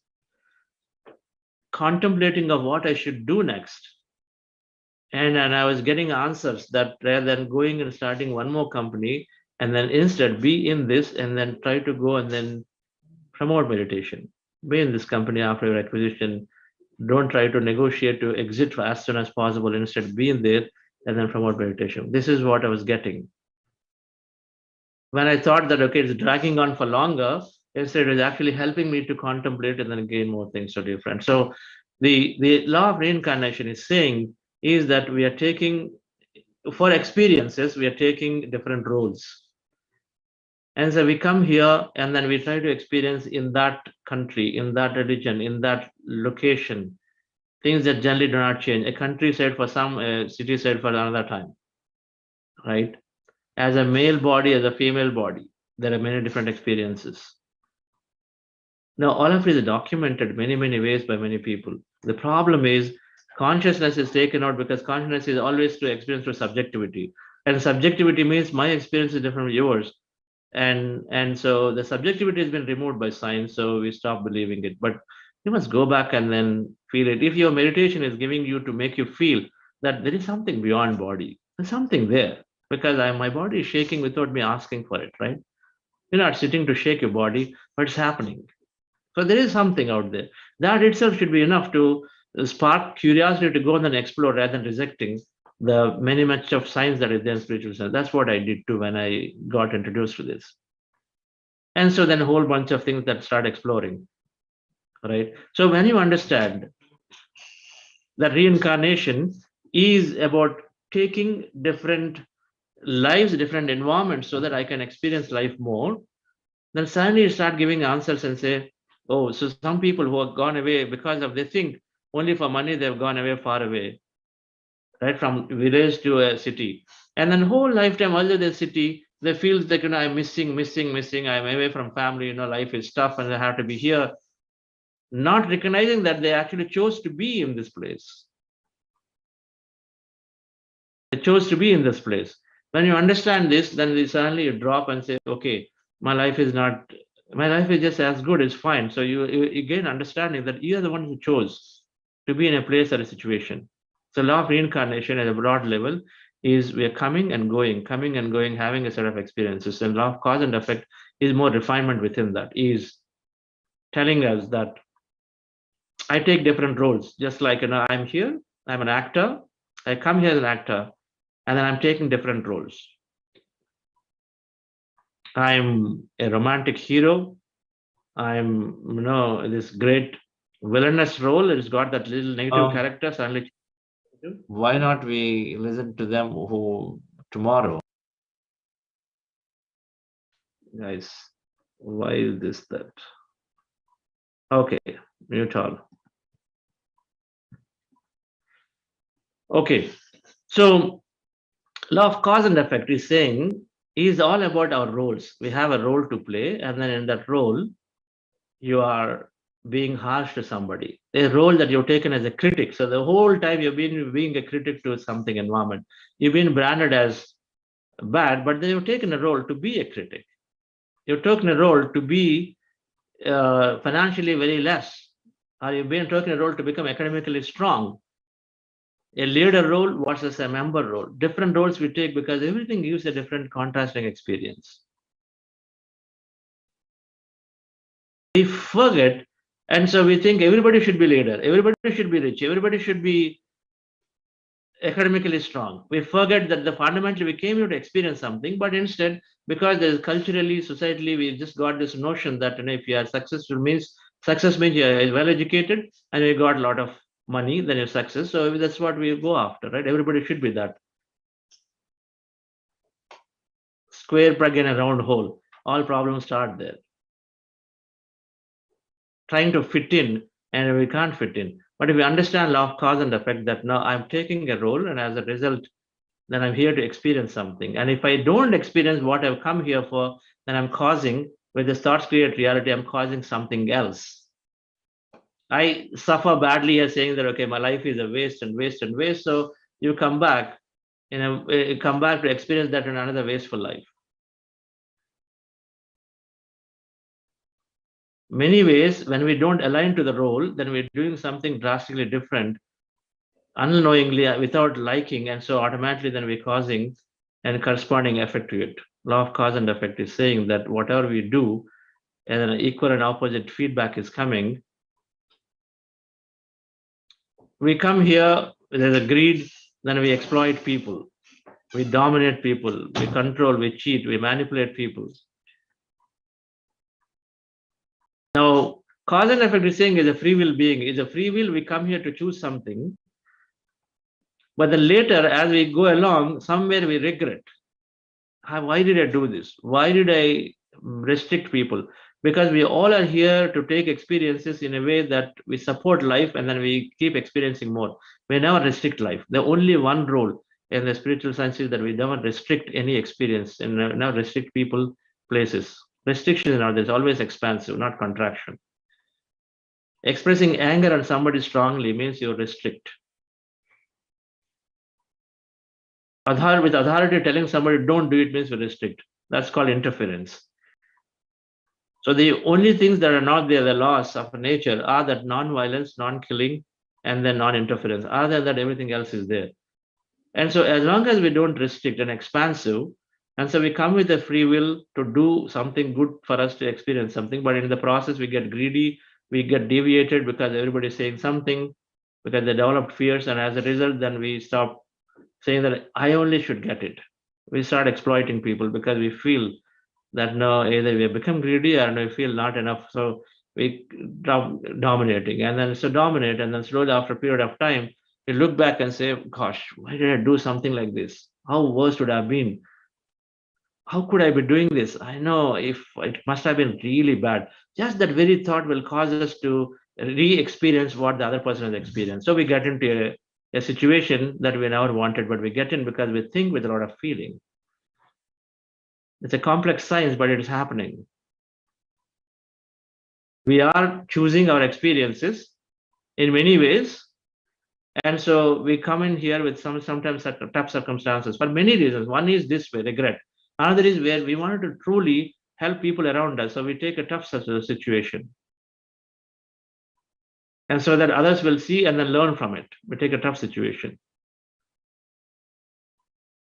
contemplating of what I should do next. And I was getting answers that rather than going and starting one more company, and then instead be in this and then try to go and then promote meditation. Be in this company after your acquisition. Don't try to negotiate to exit as soon as possible. Instead, be in there and then promote meditation. This is what I was getting. When I thought that, okay, it's dragging on for longer, instead it was actually helping me to contemplate and then gain more things to different. So the law of reincarnation is saying is that we are taking, for experiences, we are taking different roles. And so we come here and then we try to experience in that country, in that religion, in that location, things that generally do not change. A country said for some, a city said for another time, right? As a male body, as a female body, there are many different experiences. Now, all of it is documented many ways by many people. The problem is consciousness is taken out because consciousness is always to experience through subjectivity. And subjectivity means my experience is different from yours. And so the subjectivity has been removed by science, so we stop believing it. But you must go back and then feel it. If your meditation is giving you to make you feel that there is something beyond body, there's something there, because my body is shaking without me asking for it, right? You're not sitting to shake your body, but it's happening. So there is something out there. That itself should be enough to spark curiosity to go and then explore rather than rejecting the many much of science that is there in spiritual science. That's what I did too when I got introduced to this. And so then a whole bunch of things that start exploring, right? So when you understand that reincarnation is about taking different lives, different environments so that I can experience life more, then suddenly you start giving answers and say, oh, so some people who have gone away because of, they think only for money they've gone away far away, right, from village to a city. And then whole lifetime, although the city, they feel that, I'm missing, I'm away from family, life is tough and I have to be here. Not recognizing that they actually chose to be in this place. They chose to be in this place. When you understand this, then suddenly you drop and say, okay, my life is just as good, it's fine. So you gain understanding that you are the one who chose to be in a place or a situation. So law of reincarnation at a broad level is we are coming and going, having a set of experiences. And law of cause and effect is more refinement within that, is telling us that I take different roles, just like, I'm here, I'm an actor, I come here as an actor, and then I'm taking different roles. I'm a romantic hero. I'm, this great villainous role. It's got that little negative character. Suddenly, why not we listen to them who tomorrow? Guys, why is this that? Okay, mute all. Okay, so law of cause and effect is saying is all about our roles. We have a role to play, and then in that role, you are being harsh to somebody. A role that you've taken as a critic. So the whole time you've been being a critic to something environment. You've been branded as bad, but then you've taken a role to be a critic. You've taken a role to be financially very less, or you've been taking a role to become academically strong. A leader role versus a member role. Different roles we take because everything gives a different contrasting experience. We forget, and so we think everybody should be leader, everybody should be rich, everybody should be academically strong. We forget that fundamentally we came here to experience something, but instead, because there's culturally, societally, we just got this notion that if you are successful means you are well educated and you got a lot of money, then you're success. So that's what we go after, right? Everybody should be that. Square peg in a round hole. All problems start there. Trying to fit in, and we can't fit in. But if we understand law of cause and effect, that now I'm taking a role, and as a result, then I'm here to experience something. And if I don't experience what I've come here for, then I'm causing, with the thoughts create reality, I'm causing something else. I suffer badly as saying that, okay, my life is a waste and waste and waste. So you come back, come back to experience that in another wasteful life. Many ways, when we don't align to the role, then we're doing something drastically different, unknowingly, without liking, and so automatically then we're causing a corresponding effect to it. Law of cause and effect is saying that whatever we do, and an equal and opposite feedback is coming. We come here, there's a greed, then we exploit people, we dominate people, we control, we cheat, we manipulate people. Now, cause and effect is saying is a free will being. Is a free will, we come here to choose something. But then later, as we go along, somewhere we regret. Why did I do this? Why did I restrict people? Because we all are here to take experiences in a way that we support life, and then we keep experiencing more. We never restrict life. The only one role in the spiritual science is that we never restrict any experience and never restrict people, places. Restriction is not, there's always expansive, not contraction. Expressing anger on somebody strongly means you restrict. With authority telling somebody don't do it means we restrict. That's called interference. So the only things that are not there, the laws of nature, are that non-violence, non-killing, and then non-interference. Other than that, everything else is there. And so as long as we don't restrict and expansive, And so we come with a free will to do something good for us to experience something, but in the process we get greedy, we get deviated because everybody is saying something, because they developed fears, and as a result, then we stop saying that I only should get it. We start exploiting people because we feel that no, either we have become greedy or we feel not enough. So we drop dominating, and then so dominate, and then slowly after a period of time, we look back and say, gosh, why did I do something like this? How worse would I have been? How could I be doing this? I know if it must have been really bad. Just that very thought will cause us to re-experience what the other person has experienced. So we get into a situation that we never wanted, but we get in because we think with a lot of feeling. It's a complex science, but it is happening. We are choosing our experiences in many ways. And so we come in here with sometimes tough circumstances for many reasons. One is this way, regret. Another is where we wanted to truly help people around us. So we take a tough situation. And so that others will see and then learn from it. We take a tough situation.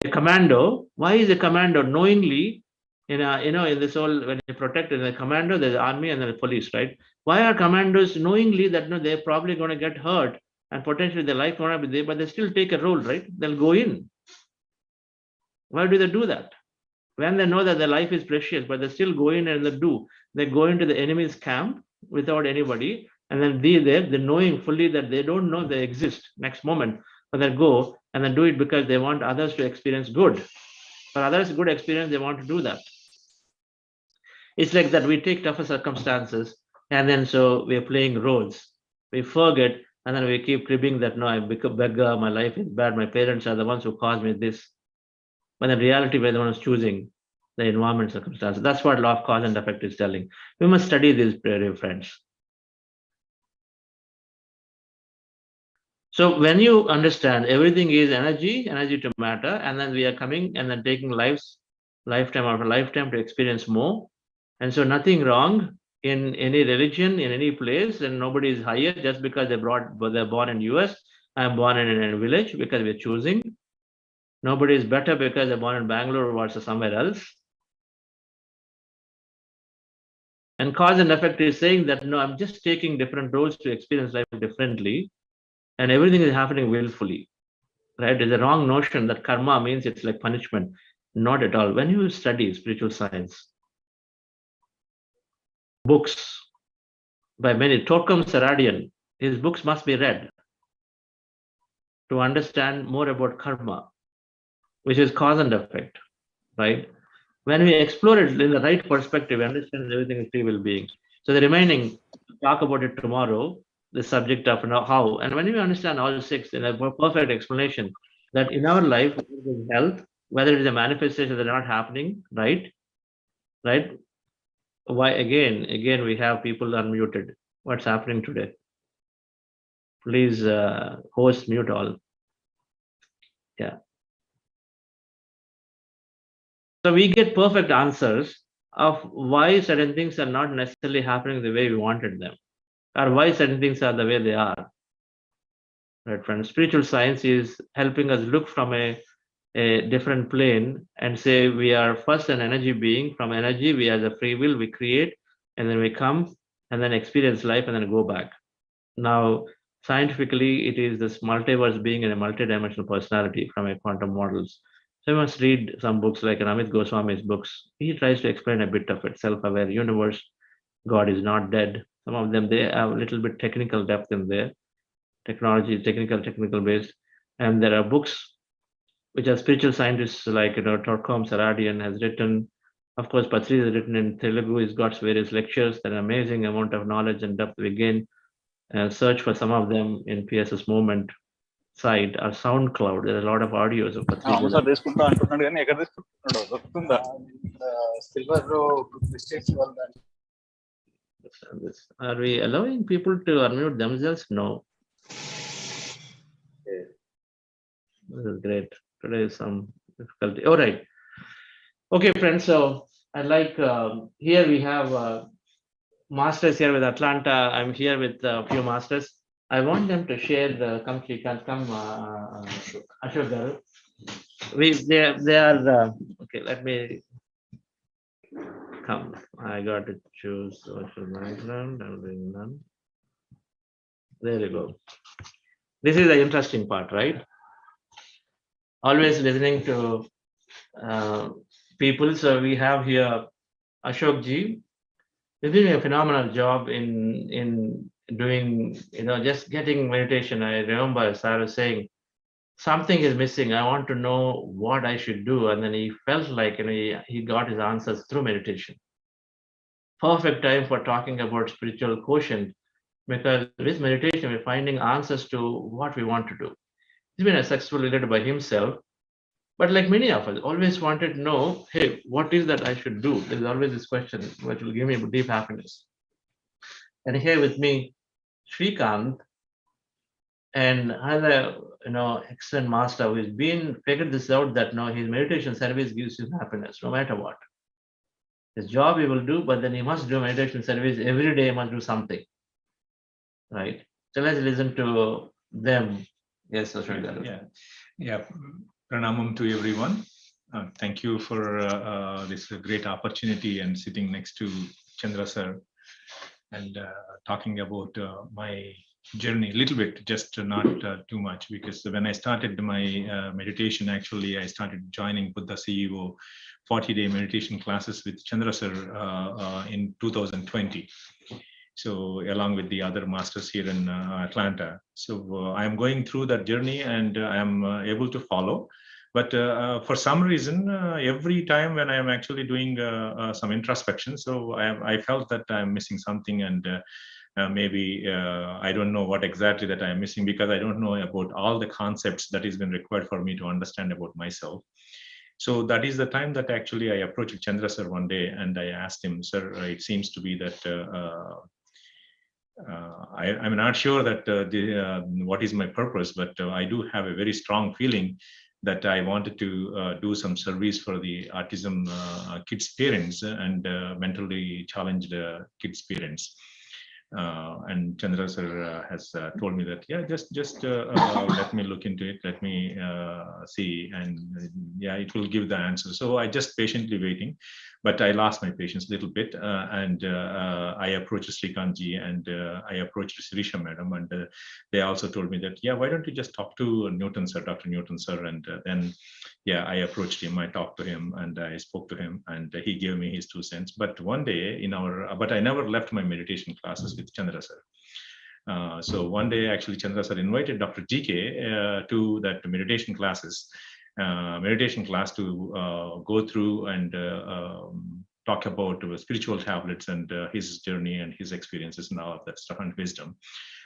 A commando, why is a commando knowingly, in this whole, when you protect in the commando, there's the army and then the police, right? Why are commandos knowingly that no, they're probably going to get hurt and potentially their life will not be there, but they still take a role, right? They'll go in. Why do they do that? When they know that their life is precious, but they still go in and they go into the enemy's camp without anybody, and then be there, they're knowing fully that they don't know they exist next moment, but they go and then do it because they want others to experience good. For others' good experience, they want to do that. It's like that we take tougher circumstances, and then so we're playing roles. We forget, and then we keep cribbing that, no, I become a beggar, my life is bad, my parents are the ones who caused me this. But in reality, we're the ones choosing the environment circumstances. That's what law of cause and effect is telling. We must study these, dear friends. So when you understand everything is energy to matter, and then we are coming and then taking lifetime after lifetime to experience more. And so nothing wrong in any religion, in any place, and nobody is higher just because they're born in US. I'm born in a village because we're choosing. Nobody is better because they're born in Bangalore versus somewhere else. And cause and effect is saying that, no, I'm just taking different roles to experience life differently, and everything is happening willfully, right? There's a wrong notion that karma means it's like punishment. Not at all. When you study spiritual science, books by many, Torquam Saradian, his books must be read to understand more about karma, which is cause and effect, right? When we explore it in the right perspective, we understand everything is free will being. So the remaining, talk about it tomorrow, the subject of how. And when we understand all six in a perfect explanation, that in our life, whether it is health, whether it is a manifestation that are not happening, right? Why again we have people unmuted. What's happening today? Please, host, mute all. Yeah. So we get perfect answers of why certain things are not necessarily happening the way we wanted them, or why certain things are the way they are. Right, friends? Spiritual science is helping us look from a different plane and say we are first an energy being. From energy, we have the free will, we create, and then we come and then experience life and then go back. Now, scientifically, it is this multiverse being in a multidimensional personality from a quantum models. So you must read some books like Amit Goswami's books. He tries to explain a bit of it, self-aware universe, God is not dead. Some of them, they have a little bit technical depth in there, technology, technical based. And there are books which are spiritual scientists like, Torquam Saradian has written. Of course, Patriji has written in Telugu. He's got various lectures. An amazing amount of knowledge and depth we gain. Search for some of them in PSS Movement site or SoundCloud. There's a lot of audios of Patriji. Sir తీసుకుంటా అంటున్నాడు కానీ ఎక్కడ తీసుకుంటున్నాడు దొరుకుతుందా silver Christians వాళ్ళ Are we allowing people to unmute themselves? No. Okay. This is great. Today is some difficulty. All right. Okay, friends. So I like here we have masters here with Atlanta. I'm here with a few masters. I want them to share the come Ashok Garu. they are okay. Let me come. I got to choose social background. I'm doing none. There you go. This is the interesting part, right? Always listening to people. So we have here Ashok ji. He's doing a phenomenal job in doing, just getting meditation. I remember Sarah saying, something is missing. I want to know what I should do. And then he felt like, he got his answers through meditation. Perfect time for talking about spiritual quotient, because with meditation, we're finding answers to what we want to do. He's been a successful leader by himself, but like many of us, always wanted to know, hey, what is that I should do? There's always this question, which will give me deep happiness. And here with me, Shrikant, and another, excellent master who's been figured this out, that his meditation service gives him happiness, no matter what. His job he will do, but then he must do meditation service every day. He must do something, right? So let's listen to them. Yes, Ashwin Garu. Yeah. Pranamam to everyone. Thank you for this great opportunity and sitting next to Chandra sir and talking about my journey a little bit, just not too much, because when I started my meditation, actually I started joining Buddha CEO 40-day meditation classes with Chandra sir in 2020. So along with the other masters here in Atlanta. So I'm going through that journey and I'm able to follow. But for some reason, every time when I am actually doing some introspection, so I felt that I'm missing something, and maybe I don't know what exactly that I'm missing, because I don't know about all the concepts that has been required for me to understand about myself. So that is the time that actually I approached Chandra sir one day and I asked him, sir, it seems to be that I'm not sure that what is my purpose, but I do have a very strong feeling that I wanted to do some service for the autism kids' parents and mentally challenged kids' parents. And Chandra sir has told me that, yeah, just let me look into it, let me see, and yeah, it will give the answer. So I just patiently waiting, but I lost my patience a little bit, and I approached Srikantji and I approached Sirisha madam, and they also told me that, yeah, why don't you just talk to Newton sir, Dr. Newton sir, and then yeah, I approached him, I talked to him, and I spoke to him, and he gave me his 2 cents. But one day but I never left my meditation classes with Chandra sir. So one day, actually, Chandra sir invited Dr. GK to that meditation class to go through and talk about spiritual tablets and his journey and his experiences and all of that stuff and wisdom.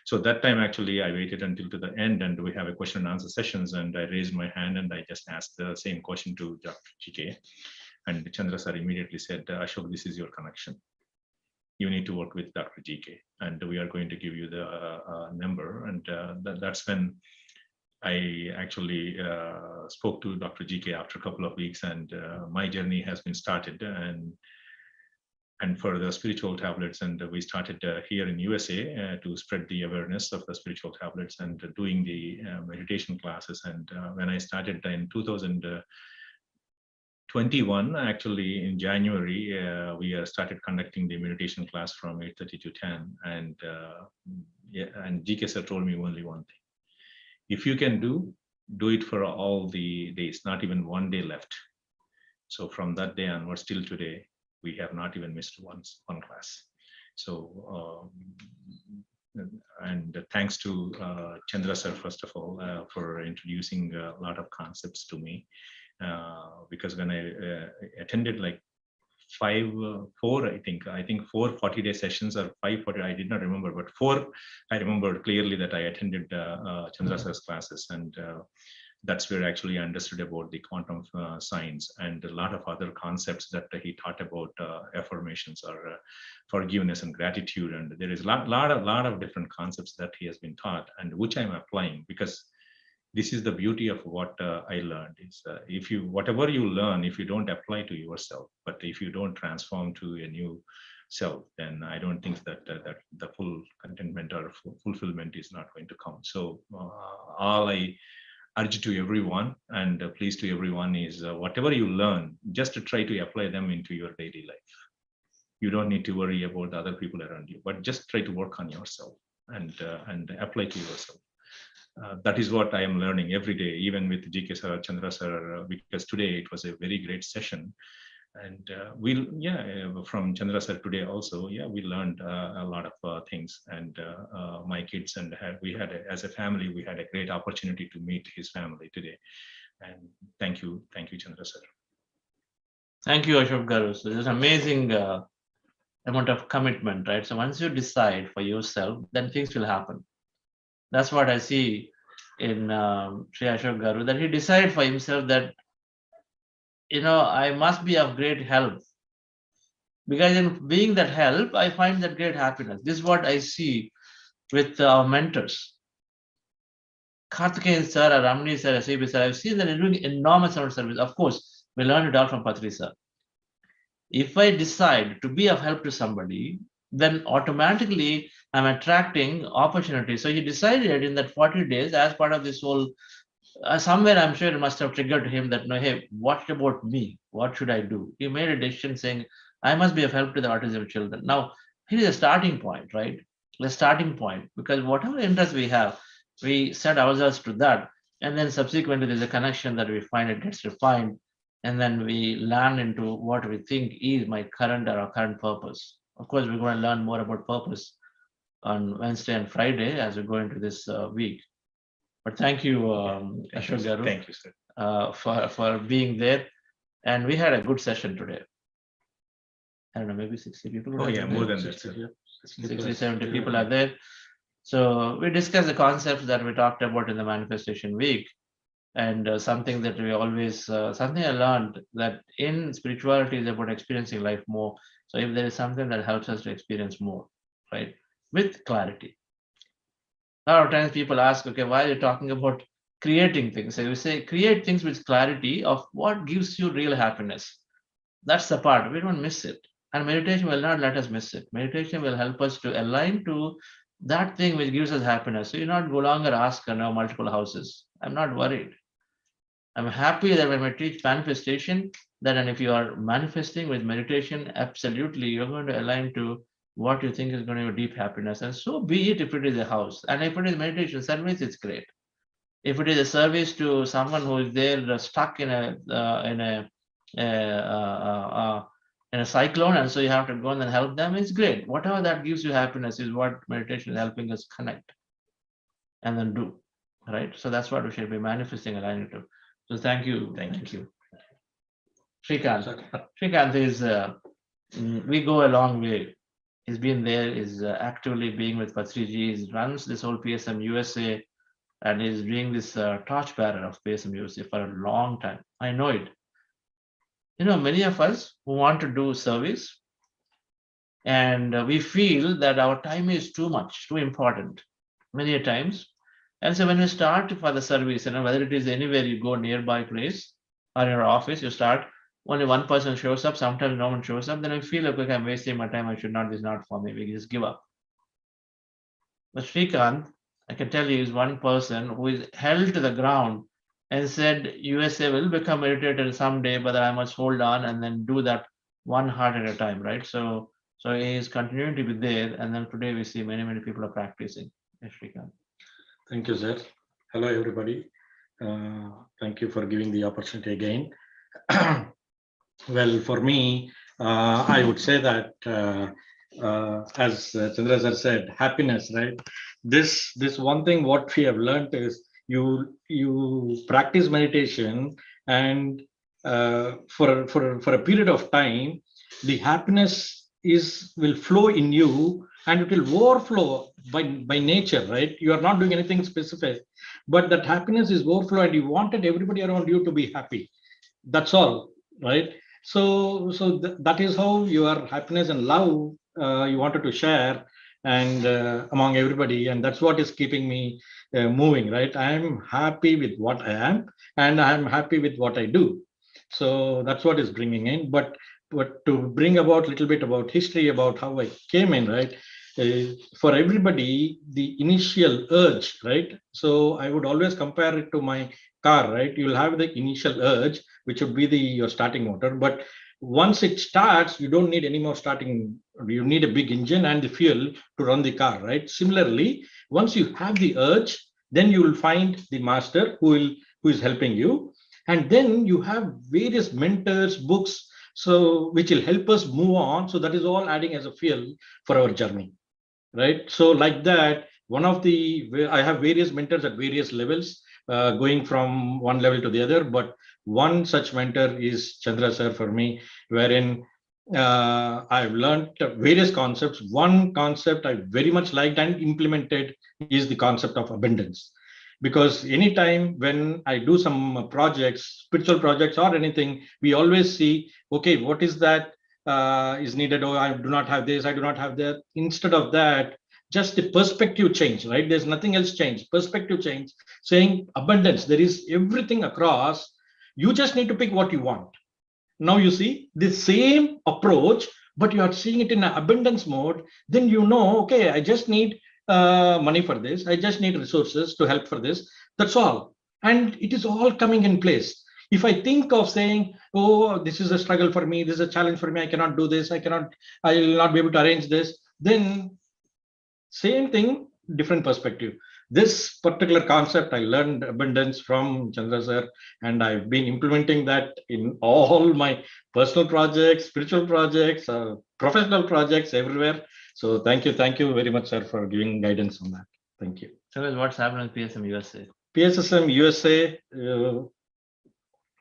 So that time, actually, I waited until to the end, and we have a question and answer sessions, and I raised my hand and I just asked the same question to Dr. GK. And Chandra sir immediately said, Ashok, this is your connection. You need to work with Dr. GK, and we are going to give you the number. And that's when I actually spoke to Dr. GK after a couple of weeks, and my journey has been started. And for the spiritual tablets, and we started here in USA to spread the awareness of the spiritual tablets and doing the meditation classes. And when I started in 2021, actually in January, we started conducting the meditation class from 8:30 to 10. And yeah, and GK sir told me only one thing: if you can do it for all the days, not even one day left. So from that day onwards till today, we have not even missed one class. So and thanks to Chandra sir, first of all, for introducing a lot of concepts to me, because when I attended like 4 I think 4 40-day sessions, or 5 40, I did not remember, but 4 I remembered clearly that I attended Chandra sir's classes, and that's where I actually understood about the quantum science and a lot of other concepts that he taught about affirmations or forgiveness and gratitude. And there is a lot of different concepts that he has been taught, and which I'm applying, because this is the beauty of what I learned is if you, whatever you learn, if you don't apply to yourself, but if you don't transform to a new self, then I don't think that that the full contentment or fulfillment is not going to come. So all I urge to everyone and please to everyone is whatever you learn, just to try to apply them into your daily life. You don't need to worry about the other people around you, but just try to work on yourself and apply to yourself. That is what I am learning every day, even with GK sir, Chandra sir, because today it was a very great session. And from Chandra sir today also, we learned a lot of things. And my kids and as a family, we had a great opportunity to meet his family today. And thank you, Chandra sir. Thank you, Ashok Garu. So there's amazing amount of commitment, right? So once you decide for yourself, then things will happen. That's what I see in Sri Ashok Garu, that he decided for himself that, I must be of great help. Because in being that help, I find that great happiness. This is what I see with our mentors. Karthikeyan sir, Ramani sir, SAB sir, I've seen that they're doing enormous amount of service. Of course, we learned it all from Patri sir. If I decide to be of help to somebody, then automatically I'm attracting opportunities. So he decided in that 40 days, as part of this whole, somewhere I'm sure it must have triggered him that, no, hey, what about me? What should I do? He made a decision saying, I must be of help to the autism children. Now, here is a starting point, right? The starting point, because whatever interest we have, we set ourselves to that. And then subsequently, there's a connection that we find, it gets refined. And then we learn into what we think is my current or our current purpose. Of course, we're going to learn more about purpose on Wednesday and Friday as we go into this week. But thank you, Ashok Garu. Thank you, sir. For being there. And we had a good session today. I don't know, maybe 60 people. Oh, yeah, more than that, sir. 60, 70 people are there. So we discussed the concepts that we talked about in the manifestation week. And something that we always, something I learned that in spirituality is about experiencing life more. So if there is something that helps us to experience more, right, with clarity. A lot of times people ask, okay, why are you talking about creating things? So we say, create things with clarity of what gives you real happiness. That's the part, we don't miss it. And meditation will not let us miss it. Meditation will help us to align to that thing which gives us happiness. So you're not no longer ask multiple houses. I'm not worried. I'm happy that when I teach manifestation, that and if you are manifesting with meditation, absolutely, you're going to align to what you think is going to be deep happiness. And so be it if it is a house. And if it is meditation service, it's great. If it is a service to someone who is there stuck in a cyclone, and so you have to go and help them, it's great. Whatever that gives you happiness is what meditation is helping us connect and then do, right? So that's what we should be manifesting, aligning to. So thank you. Thank you. Srikant is, we go a long way. He's been there, is actively being with Patriji, he runs this whole PSM USA, and is doing this torchbearer of PSM USA for a long time. I know it. Many of us who want to do service, and we feel that our time is too much, too important, many a times. And so when you start for the service, whether it is anywhere you go nearby place or in your office, you start, only one person shows up, sometimes no one shows up, then I feel like, okay, I'm wasting my time, I should not, this is not for me, we just give up. But Srikant, I can tell you, is one person who is held to the ground and said, USA will become meditated someday, but I must hold on and then do that one heart at a time, right? So he is continuing to be there, and then today we see many people are practicing. Yes, Srikant. Thank you, sir. Hello, everybody. Thank you for giving the opportunity again. Well, for me, I would say that as Chandra sir said, happiness, right? This one thing what we have learned is you practice meditation, and for a period of time, the happiness will flow in you, and it will overflow by nature, right? You are not doing anything specific, but that happiness is overflow, and you wanted everybody around you to be happy. That's all, right? So that is how your happiness and love you wanted to share and among everybody, and that's what is keeping me moving, right? I am happy with what I am, and I am happy with what I do. So that's what is bringing in. But to bring about a little bit about history, about how I came in, right? For everybody, the initial urge, right? So I would always compare it to my car, right? You'll have the initial urge, which would be your starting motor, but once it starts, you don't need any more starting. You need a big engine and the fuel to run the car, right? Similarly, once you have the urge, then you will find the master who is helping you, and then you have various mentors, books, so which will help us move on. So that is all adding as a fuel for our journey, right? So like that, I have various mentors at various levels, going from one level to the other, but one such mentor is Chandra sir for me, wherein I've learned various concepts. One concept I very much liked and implemented is the concept of abundance. Because anytime when I do some projects, spiritual projects or anything, we always see, okay, what is that is needed? Oh, I do not have this, I do not have that. Instead of that, just the perspective change, right? There's nothing else change. Perspective change, saying abundance, there is everything across. You just need to pick what you want. Now you see the same approach, but you are seeing it in an abundance mode. Then you know, okay, I just need money for this. I just need resources to help for this. That's all. And it is all coming in place. If I think of saying, oh, this is a struggle for me, this is a challenge for me, I cannot do this, I will not be able to arrange this, then same thing, different perspective. This particular concept, I learned abundance from Chandra sir, and I've been implementing that in all my personal projects, spiritual projects, professional projects, everywhere. So thank you very much, sir, for giving guidance on that. Thank you. So what's happening with PSM USA? PSSM USA,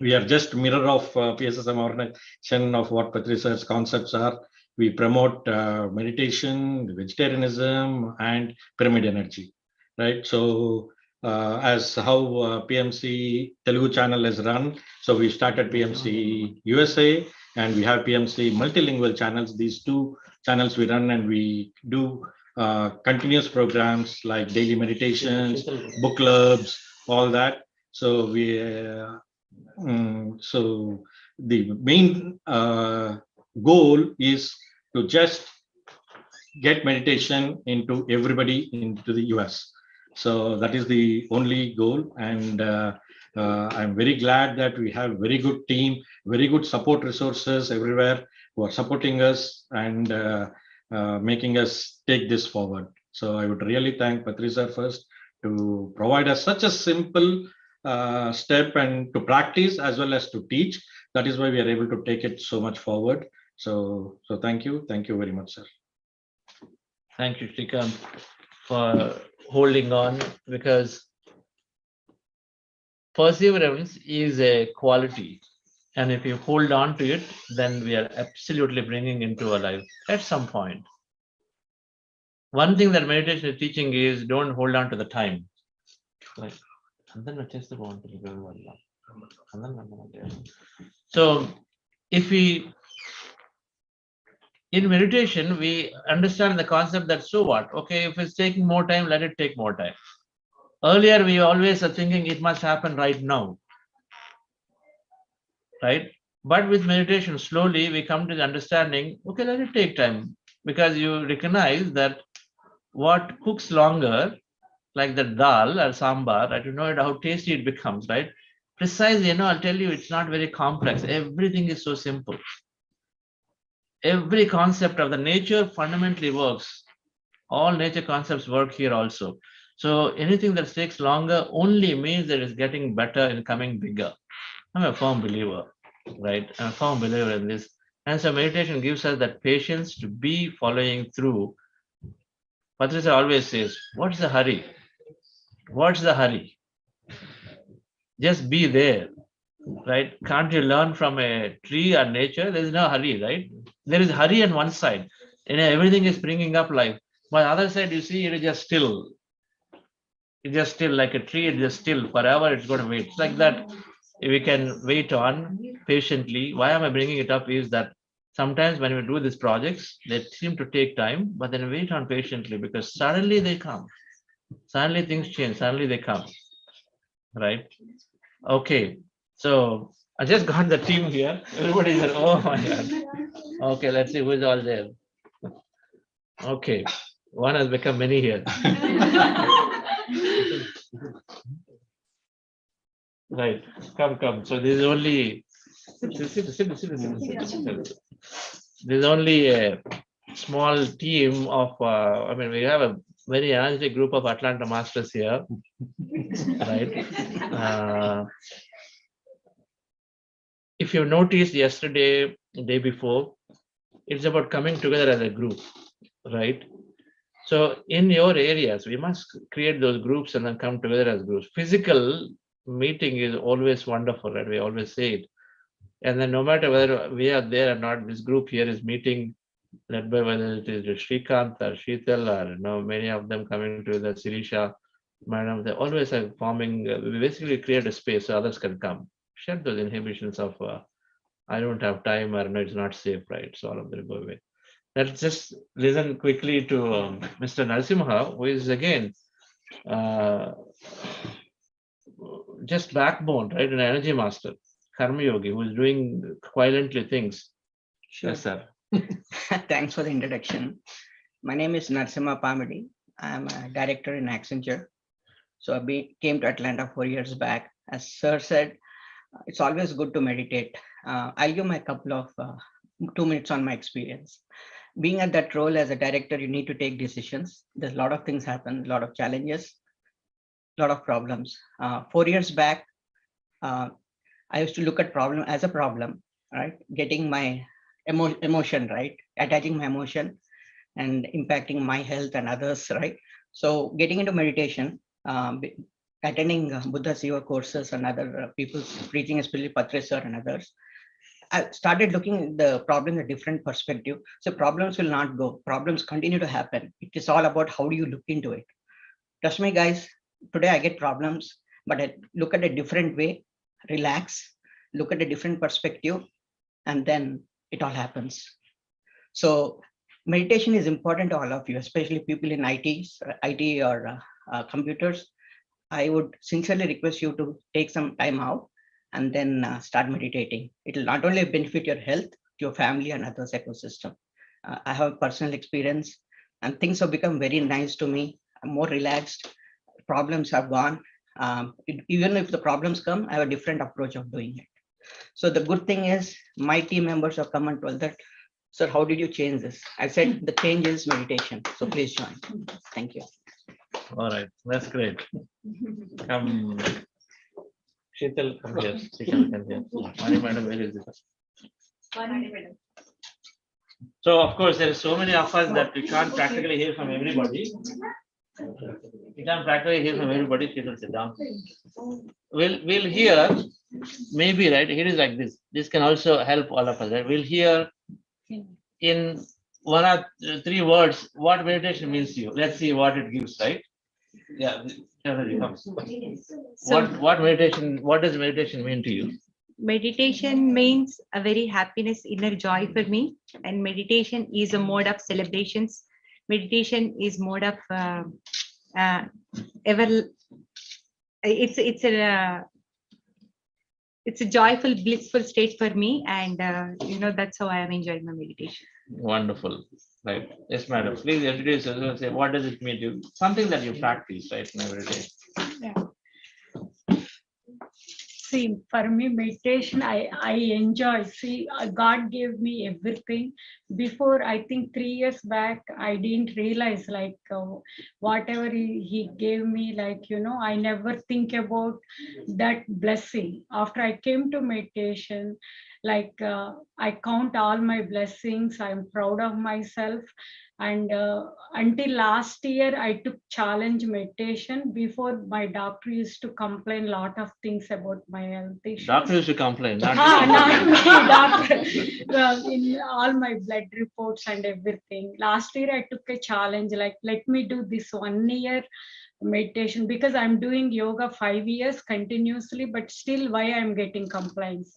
we are just mirror of PSSM organization of what Patriji sir's concepts are. We promote meditation, vegetarianism, and pyramid energy, right? So as how PMC Telugu channel is run, so we started PMC USA, and we have PMC multilingual channels. These two channels we run, and we do continuous programs like daily meditations, book clubs, all that. So so the main goal is to just get meditation into everybody into the US. So that is the only goal, and I'm very glad that we have very good team, very good support resources everywhere who are supporting us and making us take this forward. So I would really thank Patriji sir first to provide us such a simple step and to practice as well as to teach. That is why we are able to take it so much forward. So thank you very much, sir. Thank you, Shrikant, for holding on, because perseverance is a quality, and if you hold on to it, then we are absolutely bringing into our life at some point. One thing that meditation is teaching is don't hold on to the time. Like, so if we, in meditation, we understand the concept that so what? Okay, if it's taking more time, let it take more time. Earlier, we always are thinking it must happen right now, right? But with meditation, slowly we come to the understanding, okay, let it take time, because you recognize that what cooks longer, like the dal or sambar, I don't know how tasty it becomes, right? Precisely, I'll tell you, it's not very complex. Everything is so simple. Every concept of the nature fundamentally works. All nature concepts work here also. So anything that takes longer only means that it's getting better and coming bigger. I'm a firm believer, right? I'm a firm believer in this. And so meditation gives us that patience to be following through. Patriji always says, what's the hurry? What's the hurry? Just be there, right? Can't you learn from a tree or nature? There's no hurry, right? There is hurry on one side, and everything is bringing up life. But the other side, you see, it is just still. It's just still like a tree, it's just still forever, it's going to wait. It's like that. We can wait on patiently. Why am I bringing it up is that sometimes when we do these projects, they seem to take time, but then wait on patiently, because suddenly they come. Suddenly things change, suddenly they come, right? Okay, so I just got the team here. Everybody said, oh my God. Okay, let's see who is all there. Okay, One has become many here. Right. Come. So this is only. There's only a small team of. We have a very energetic group of Atlanta masters here, right? If you noticed yesterday, day before, it's about coming together as a group, right? So in your areas, we must create those groups and then come together as groups. Physical meeting is always wonderful, right? We always say it. And then no matter whether we are there or not, this group here is meeting, led by whether it is Shrikant or Sheetal or many of them coming to the Sirisha, madam, they always are forming, we basically create a space so others can come. Shed those inhibitions of I don't have time or no, it's not safe, right? So all of them go away. Let's just listen quickly to Mr. Narasimha, who is again just backbone, right? An energy master, Karma Yogi, who is doing violently things. Sure. Yes, sir. Thanks for the introduction. My name is Narasimha Pamidi. I'm a director in Accenture. So I came to Atlanta 4 years back. As sir said, it's always good to meditate. I'll give my couple of 2 minutes on my experience. Being at that role as a director, you need to take decisions. There's a lot of things happen, a lot of challenges, a lot of problems. 4 years back, I used to look at problem as a problem, right? Getting my emotion, right? Attaching my emotion and impacting my health and others, right? So getting into meditation, attending Buddha Siva courses and other people's preaching, especially Patriji sir and others, I started looking at the problem in a different perspective. So problems will not go. Problems continue to happen. It is all about how do you look into it. Trust me, guys, today I get problems, but I look at a different way, relax, look at a different perspective, and then it all happens. So meditation is important to all of you, especially people in IT or computers. I would sincerely request you to take some time out and then start meditating. It will not only benefit your health, your family and others ecosystem. I have a personal experience and things have become very nice to me. I'm more relaxed. Problems have gone. Even if the problems come, I have a different approach of doing it. So the good thing is my team members have come and told that, sir, how did you change this? I said the change is meditation. So please join. Thank you. All right, that's great. Come, Sheetal, come here. Sheetal, come here. Mani madam, where is it? So of course, there are so many of us that we can't practically hear from everybody. We can't practically hear from everybody. Sheetal, sit down. We'll hear, maybe, right? It is like this. This can also help all of us, right? We'll hear in 1 or 3 words what meditation means to you. Let's see what it gives, right? Yeah. What meditation? What does meditation mean to you? Meditation means a very happiness, inner joy for me, and meditation is a mode of celebrations. Meditation is mode of it's a joyful, blissful state for me, and that's how I am enjoying my meditation. Wonderful. Right. Yes, madam. Please introduce yourself and say what does it mean to you? Something that you practice, right, in every day. Yeah. See, for me, meditation, I enjoy. See, God gave me everything. Before, I think 3 years back, I didn't realize whatever he gave me, I never think about that blessing. After I came to meditation, I count all my blessings. I'm proud of myself. And until last year, I took challenge meditation. Before, my doctor used to complain a lot of things about my health issues. Doctor used to complain. Not me, doctor. In all my blood reports and everything. Last year, I took a challenge, let me do this 1 year meditation, because I'm doing yoga 5 years continuously, but still why I'm getting complaints.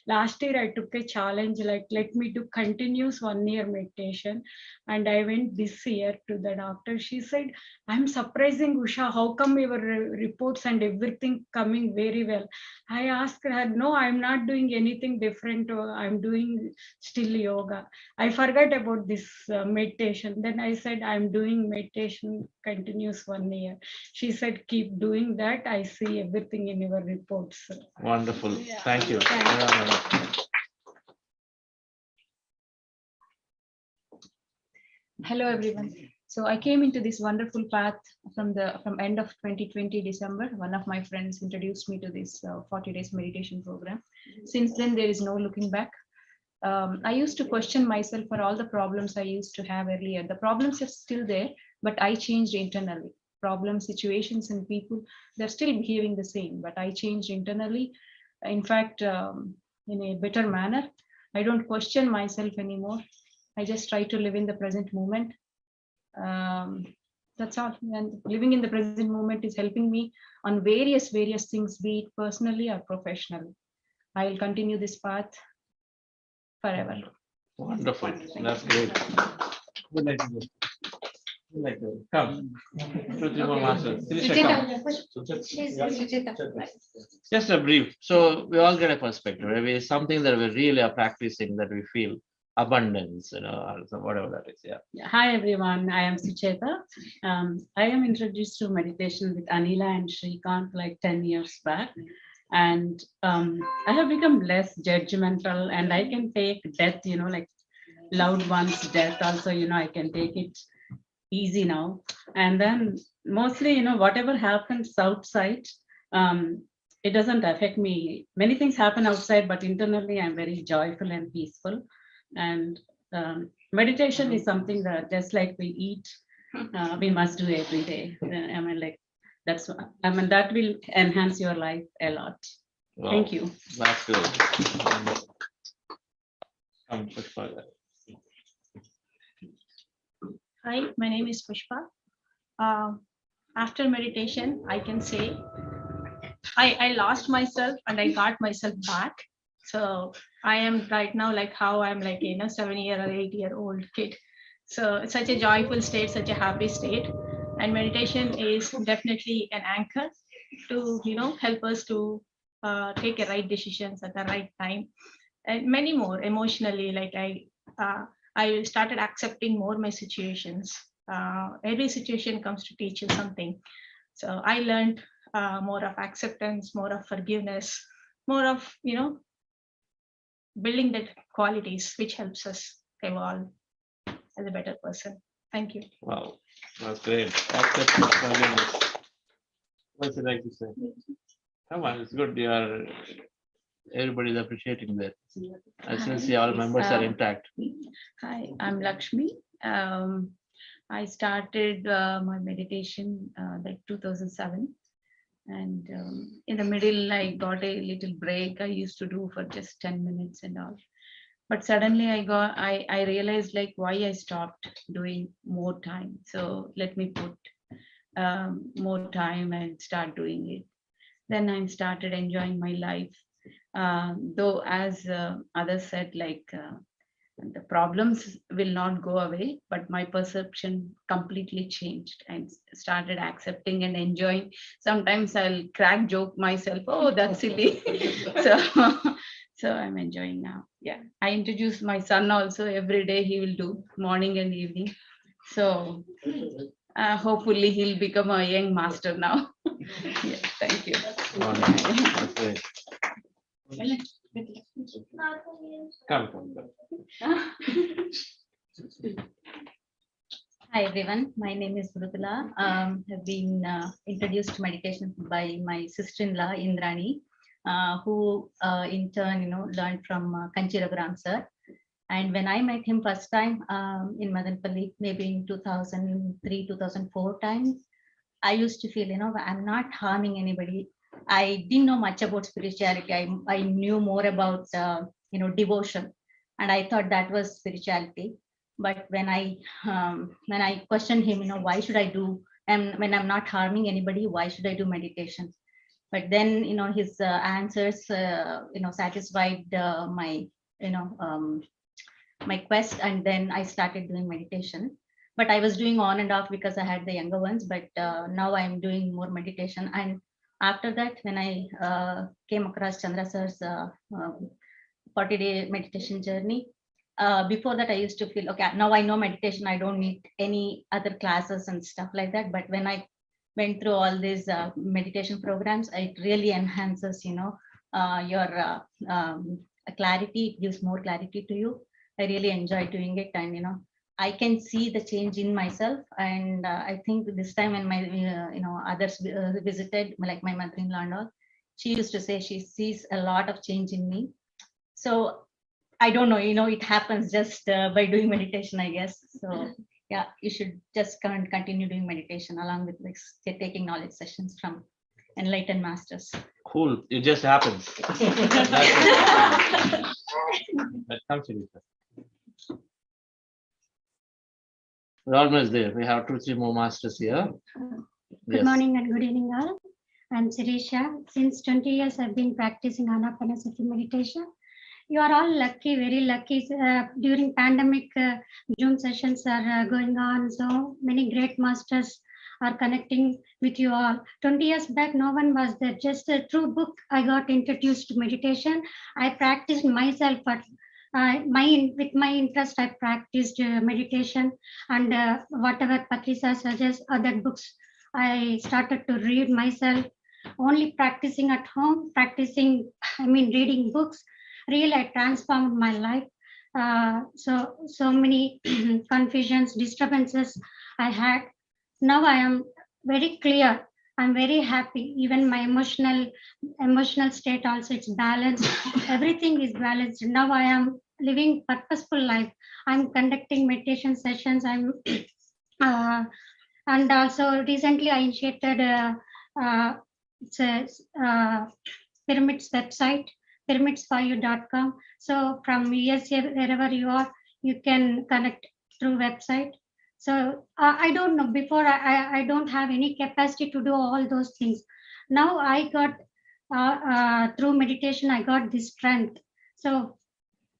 last year I took a challenge, like let me do continuous 1 year meditation. And I went this year to the doctor. She said, I'm surprising, Usha, how come your reports and everything coming very well? I asked her, no, I'm not doing anything different. I'm doing still yoga. I forgot about this meditation. Then I said, I'm doing meditation continuous 1 year. She said, keep doing that. I see everything in your reports. Wonderful. Yeah. Thank you. Hello, everyone. So I came into this wonderful path from end of 2020 December. One of my friends introduced me to this 40 days meditation program. Since then, there is no looking back. I used to question myself for all the problems I used to have earlier. The problems are still there, but I changed internally. Problems, situations, and people, they're still behaving the same, but I changed internally. In fact, in a better manner. I don't question myself anymore. I just try to live in the present moment. That's all. And living in the present moment is helping me on various things, be it personally or professionally. I will continue this path forever. Wonderful. That's great. Good night. Good night. Come. Just a brief. So we all get a perspective. Maybe something that we really are practicing that we feel abundance, or whatever that is. Yeah. Hi everyone, I am Sucheta. I am introduced to meditation with Anila and Shrikant like 10 years back. And I have become less judgmental, and I can take death, like loved ones' death also, I can take it easy now. And then mostly, whatever happens outside, it doesn't affect me. Many things happen outside, but internally I'm very joyful and peaceful. And meditation is something that just like we eat, we must do every day. That will enhance your life a lot. Wow. Thank you. That's good. Hi, my name is Pushpa. After meditation, I can say I lost myself and I got myself back. So I am right now like how I'm like 7-year or 8-year-old kid. So it's such a joyful state, such a happy state. And meditation is definitely an anchor to help us to take the right decisions at the right time, and many more emotionally. Like I started accepting more my situations. Every situation comes to teach you something. So I learned more of acceptance, more of forgiveness, more of building that qualities which helps us evolve as a better person. Thank you. Wow, that's great. What's it like to say? Come on, it's good. Everybody's appreciating that. I still see all members are intact. Hi, I'm Lakshmi. I started my meditation like 2007. And in the middle, I got a little break. I used to do for just 10 minutes and all. But suddenly I realized like why I stopped doing more time. So let me put more time and start doing it. Then I started enjoying my life. Though as others said, like the problems will not go away, but my perception completely changed and started accepting and enjoying. Sometimes I'll crack joke myself, oh, that's silly. So I'm enjoying now. Yeah, I introduced my son also. Every day he will do morning and evening. So hopefully he'll become a young master now. Yeah, thank you. Come. Hi everyone, my name is Mrudula. Have been introduced to meditation by my sister-in-law Indrani, who in turn learned from Kanchi Raghuram sir. And when I met him first time in Madanpalli, maybe in 2003-2004 times, I used to feel I'm not harming anybody. I didn't know much about spirituality. I knew more about devotion, and I thought that was spirituality. But when I questioned him, why should I do? And when I'm not harming anybody, why should I do meditation? But then, his answers, satisfied my, my quest, and then I started doing meditation. But I was doing on and off because I had the younger ones, but now I'm doing more meditation. And after that, when I came across Chandra sir's 40-day meditation journey, before that I used to feel, okay, now I know meditation, I don't need any other classes and stuff like that. But when I went through all these meditation programs, it really enhances, your clarity, it gives more clarity to you. I really enjoy doing it, and I can see the change in myself. And I think this time when my others visited, like my mother-in-law and all, she used to say she sees a lot of change in me. So I don't know, it happens just by doing meditation, I guess. So yeah, you should just continue doing meditation along with like taking knowledge sessions from enlightened masters. Cool, it just happens. That comes in. We're almost there. We have 2-3 more masters here. Good morning and good evening all. I'm Sirisha. Since 20 years I've been practicing Ana-Pana-Sati meditation. You are all lucky, very lucky. During pandemic, Zoom sessions are going on. So many great masters are connecting with you all. 20 years back, no one was there. Just through book, I got introduced to meditation. I practiced myself, but with my interest, I practiced meditation, and whatever Patrisa suggests, other books, I started to read myself. Only practicing at home, reading books. Really, I transformed my life. So many confusions, disturbances I had. Now I am very clear. I'm very happy. Even my emotional state also, it's balanced. Everything is balanced. Now I am living purposeful life. I'm conducting meditation sessions. And also recently I initiated it's a Pyramids website, pyramids4u.com. So from USA, wherever you are, you can connect through website. So I don't know, before I don't have any capacity to do all those things. Now I got, through meditation, I got this strength. So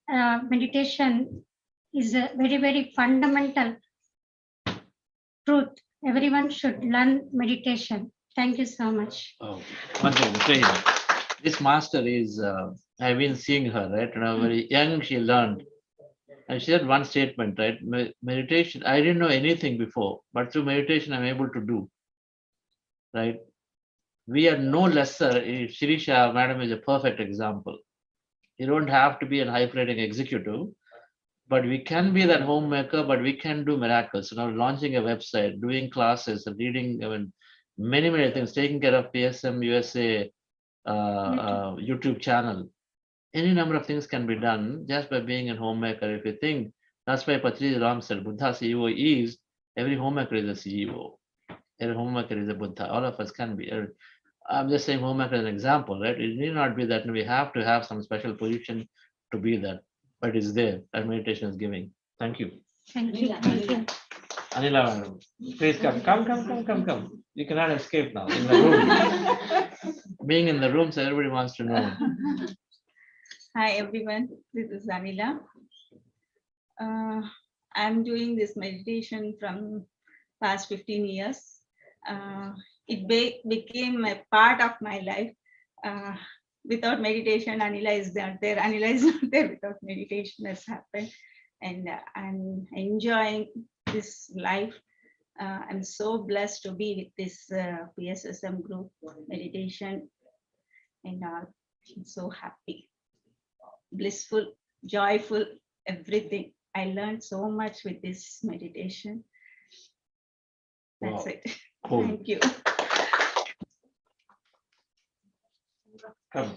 meditation is a very, very fundamental truth. Everyone should learn meditation. Thank you so much. Oh, one thing, this master is, I've been seeing her, right? When I was very young, she learned. And she had one statement, right? Meditation, I didn't know anything before, but through meditation, I'm able to do, right? We are no lesser. Shirisha, madam, is a perfect example. You don't have to be an high-flying executive, but we can be that homemaker, but we can do miracles. Launching a website, doing classes, reading, many, many things, taking care of PSSM USA YouTube channel. Any number of things can be done just by being a homemaker. If you think, that's why Patriji Ram said, Buddha CEO is, every homemaker is a CEO. Every homemaker is a Buddha. All of us can be. I'm just saying homemaker as an example, right? It need not be that we have to have some special position to be that, but it's there, and meditation is giving. Thank you. Thank you. Thank you. Anila, madam, please come. You cannot escape now. In the room. Being in the room, so everybody wants to know. Hi everyone, this is Anila. I'm doing this meditation from past 15 years. It became a part of my life. Without meditation, Anila is not there. Anila is not there without meditation has happened. And I'm enjoying this life. I'm so blessed to be with this PSSM group meditation, and I'm so happy, blissful, joyful, everything. I learned so much with this meditation. That's it. Cool. Thank you. Come.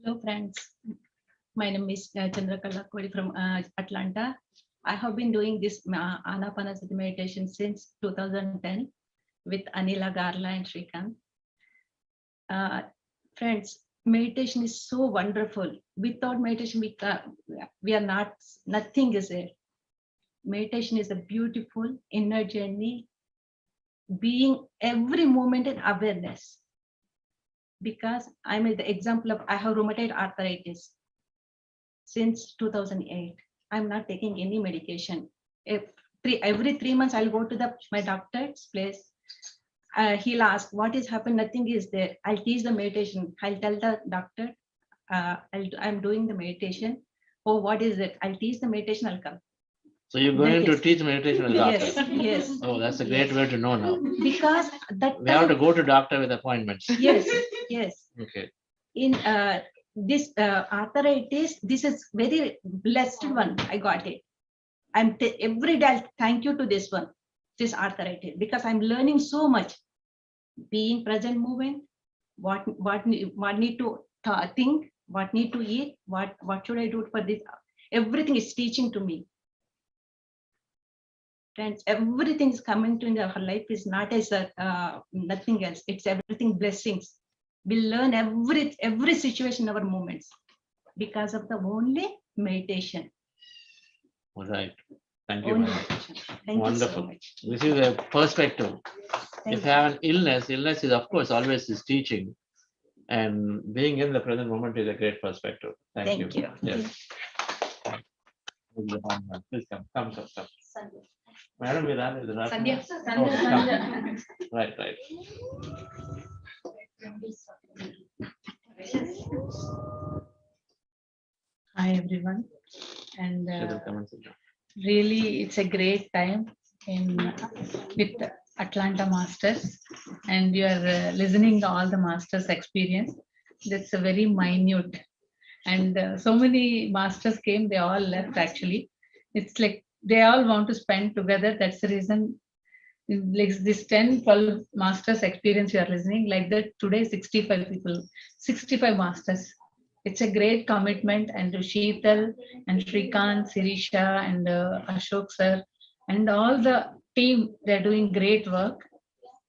Hello friends, my name is Chandrakala Kodi from Atlanta. I have been doing this Ana-Pana-Sati meditation since 2010 with Anila, Garla and Shrikant. Friends, meditation is so wonderful. Without meditation, we are not, nothing is there. meditation is a beautiful inner journey, being every moment in awareness. Because I'm the example of, I have rheumatoid arthritis since 2008. I'm not taking any medication. Every 3 months, I'll go to my doctor's place. He'll ask, what is happened? Nothing is there. I'll teach the meditation. I'll tell the doctor, I'm doing the meditation. Oh, what is it? I'll teach the meditation, I'll come. So you're going to teach meditation with doctor? Yes, yes. Oh, that's a great way to know now. Because that we have to go to doctor with appointments. Yes, yes. Okay. In this arthritis, this is very blessed one. I got it. Every day I'll thank you to this one, this arthritis, because I'm learning so much. Being present moment, what need to think, what need to eat, what should I do for this? Everything is teaching to me. Friends, everything is coming to in our life is not as nothing else. It's everything blessings. We learn every situation, our moments, because of the only meditation. All right. Thank you. Only Madam. Thank Wonderful. you so much. This is a perspective. Thank If you have an illness is of course always is teaching, and being in the present moment is a great perspective. Thank you. Yes. Please come. Madam, you're on, Sandhya. Oh, come. Right. Hi everyone, and really it's a great time with Atlanta Masters, and you are listening to all the Masters experience. That's a very minute, and so many Masters came, they all left actually. It's like they all want to spend together. That's the reason, like this 10-12 Masters experience you are listening, like that today 65 people, 65 Masters. It's a great commitment, and to Sheetal and Shrikant, Sirisha and Ashok sir and all the team, they're doing great work.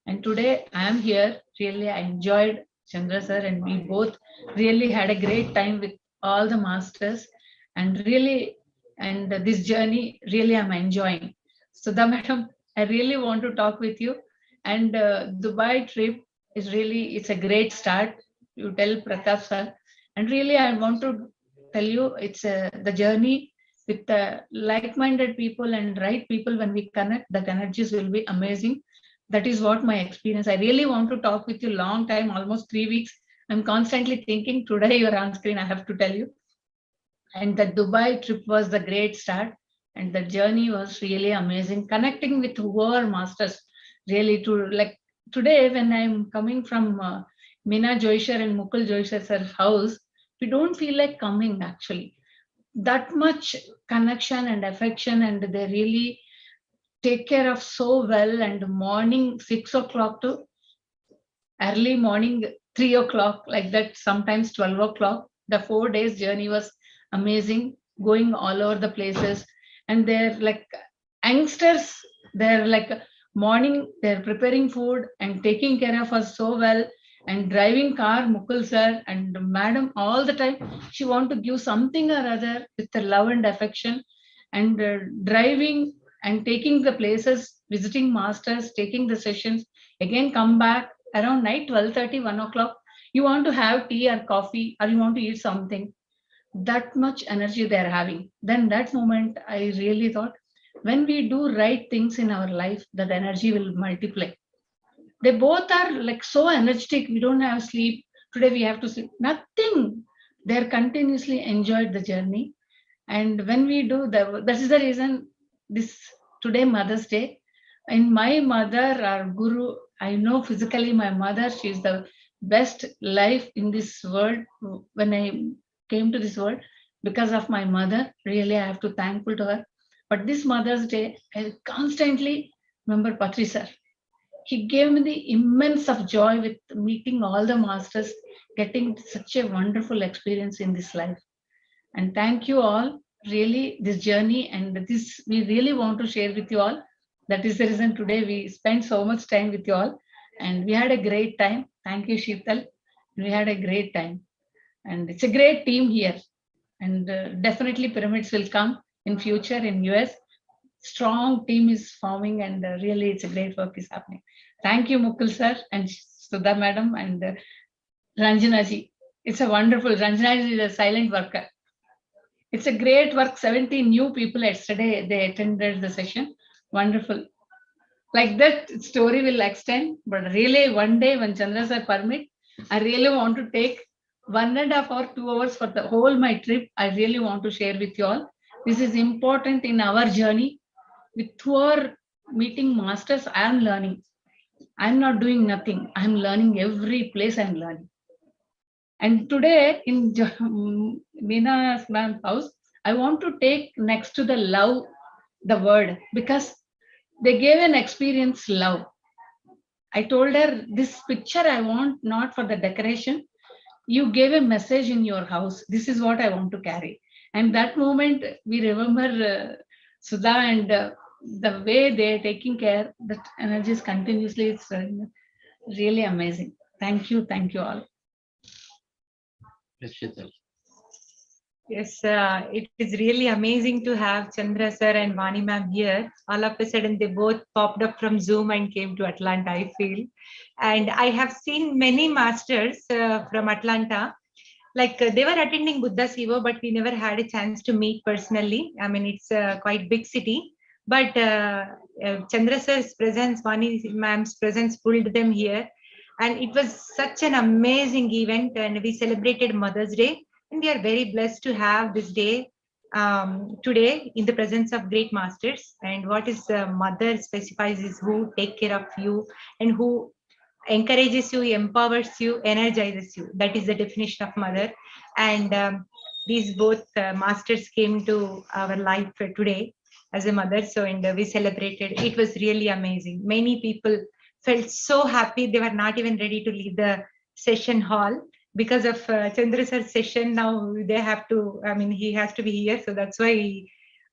And today I am here. Really, I enjoyed Chandra sir, and we both really had a great time with all the masters, and really, and this journey really I'm enjoying. Sudha madam, I really want to talk with you. And Dubai trip is really, it's a great start. You tell Pratap sir. And really, I want to tell you, it's the journey with the like-minded people and right people. When we connect, the energies will be amazing. That is what my experience. I really want to talk with you long time, almost 3 weeks. I'm constantly thinking today you're on screen, I have to tell you. And the Dubai trip was the great start. And the journey was really amazing. Connecting with whoever masters, really to like today when I'm coming from Meena Joishar and Mukul Joishar sir's house, we don't feel like coming actually. That much connection and affection, and they really take care of so well. And morning 6 o'clock to early morning 3 o'clock, like that, sometimes 12 o'clock. The 4 days journey was amazing, going all over the places. And they're like youngsters, they're like morning, they're preparing food and taking care of us so well. And driving car, Mukul sir and madam, all the time, she want to give something or other with the love and affection. And driving and taking the places, visiting masters, taking the sessions, again come back around night 12:30, 1 o'clock. You want to have tea or coffee, or you want to eat something. That much energy they're having. Then that moment, I really thought, when we do right things in our life, that energy will multiply. They both are like so energetic. We don't have sleep. Today we have to sleep. Nothing. They're continuously enjoyed the journey. And when we do that is the reason this today Mother's Day. And my mother, our guru, I know physically my mother, she's the best life in this world. When I came to this world, because of my mother, really I have to thankful to her. But this Mother's Day, I constantly remember Patri sir. He gave me the immense of joy with meeting all the masters, getting such a wonderful experience in this life. And thank you all, really, this journey, and this we really want to share with you all. That is the reason today we spent so much time with you all, and we had a great time. Thank you, Sheetal. We had a great time, and it's a great team here. And definitely pyramids will come in future in US. strong team is forming, and really it's a great work is happening. Thank you, Mukul sir and Sudha madam and Ranjana ji. It's a wonderful, Ranjana ji is a silent worker. It's a great work. 70 new people yesterday, they attended the session. Wonderful. Like that story will extend, but really one day when Chandra sir permit, I really want to take 1.5 or 2 hours for the whole my trip. I really want to share with you all. This is important in our journey. With our meeting masters, I am learning. I'm not doing nothing. I'm learning every place I'm learning. And today in Meena's ma'am's house, I want to take next to the love, the word, because they gave an experience love. I told her, this picture I want not for the decoration. You gave a message in your house. This is what I want to carry. And that moment we remember Sudha and the way they're taking care, that energy is continuously, it's really amazing. Thank you all. Yes, it is really amazing to have Chandra sir and Vani ma'am here. All of a sudden, they both popped up from Zoom and came to Atlanta, I feel. And I have seen many masters from Atlanta. Like they were attending Buddha Sivo, but we never had a chance to meet personally. I mean, it's a quite big city. But Chandra sir's presence, Vani ma'am's presence pulled them here. And it was such an amazing event. And we celebrated Mother's Day. And we are very blessed to have this day today in the presence of great masters. And what is mother specifies is who take care of you and who encourages you, empowers you, energizes you. That is the definition of mother. And these both masters came to our life today as a mother. So, and we celebrated. It was really amazing. Many people felt so happy. They were not even ready to leave the session hall. Because of Chandra sir's session, now they have to, I mean, he has to be here. So that's why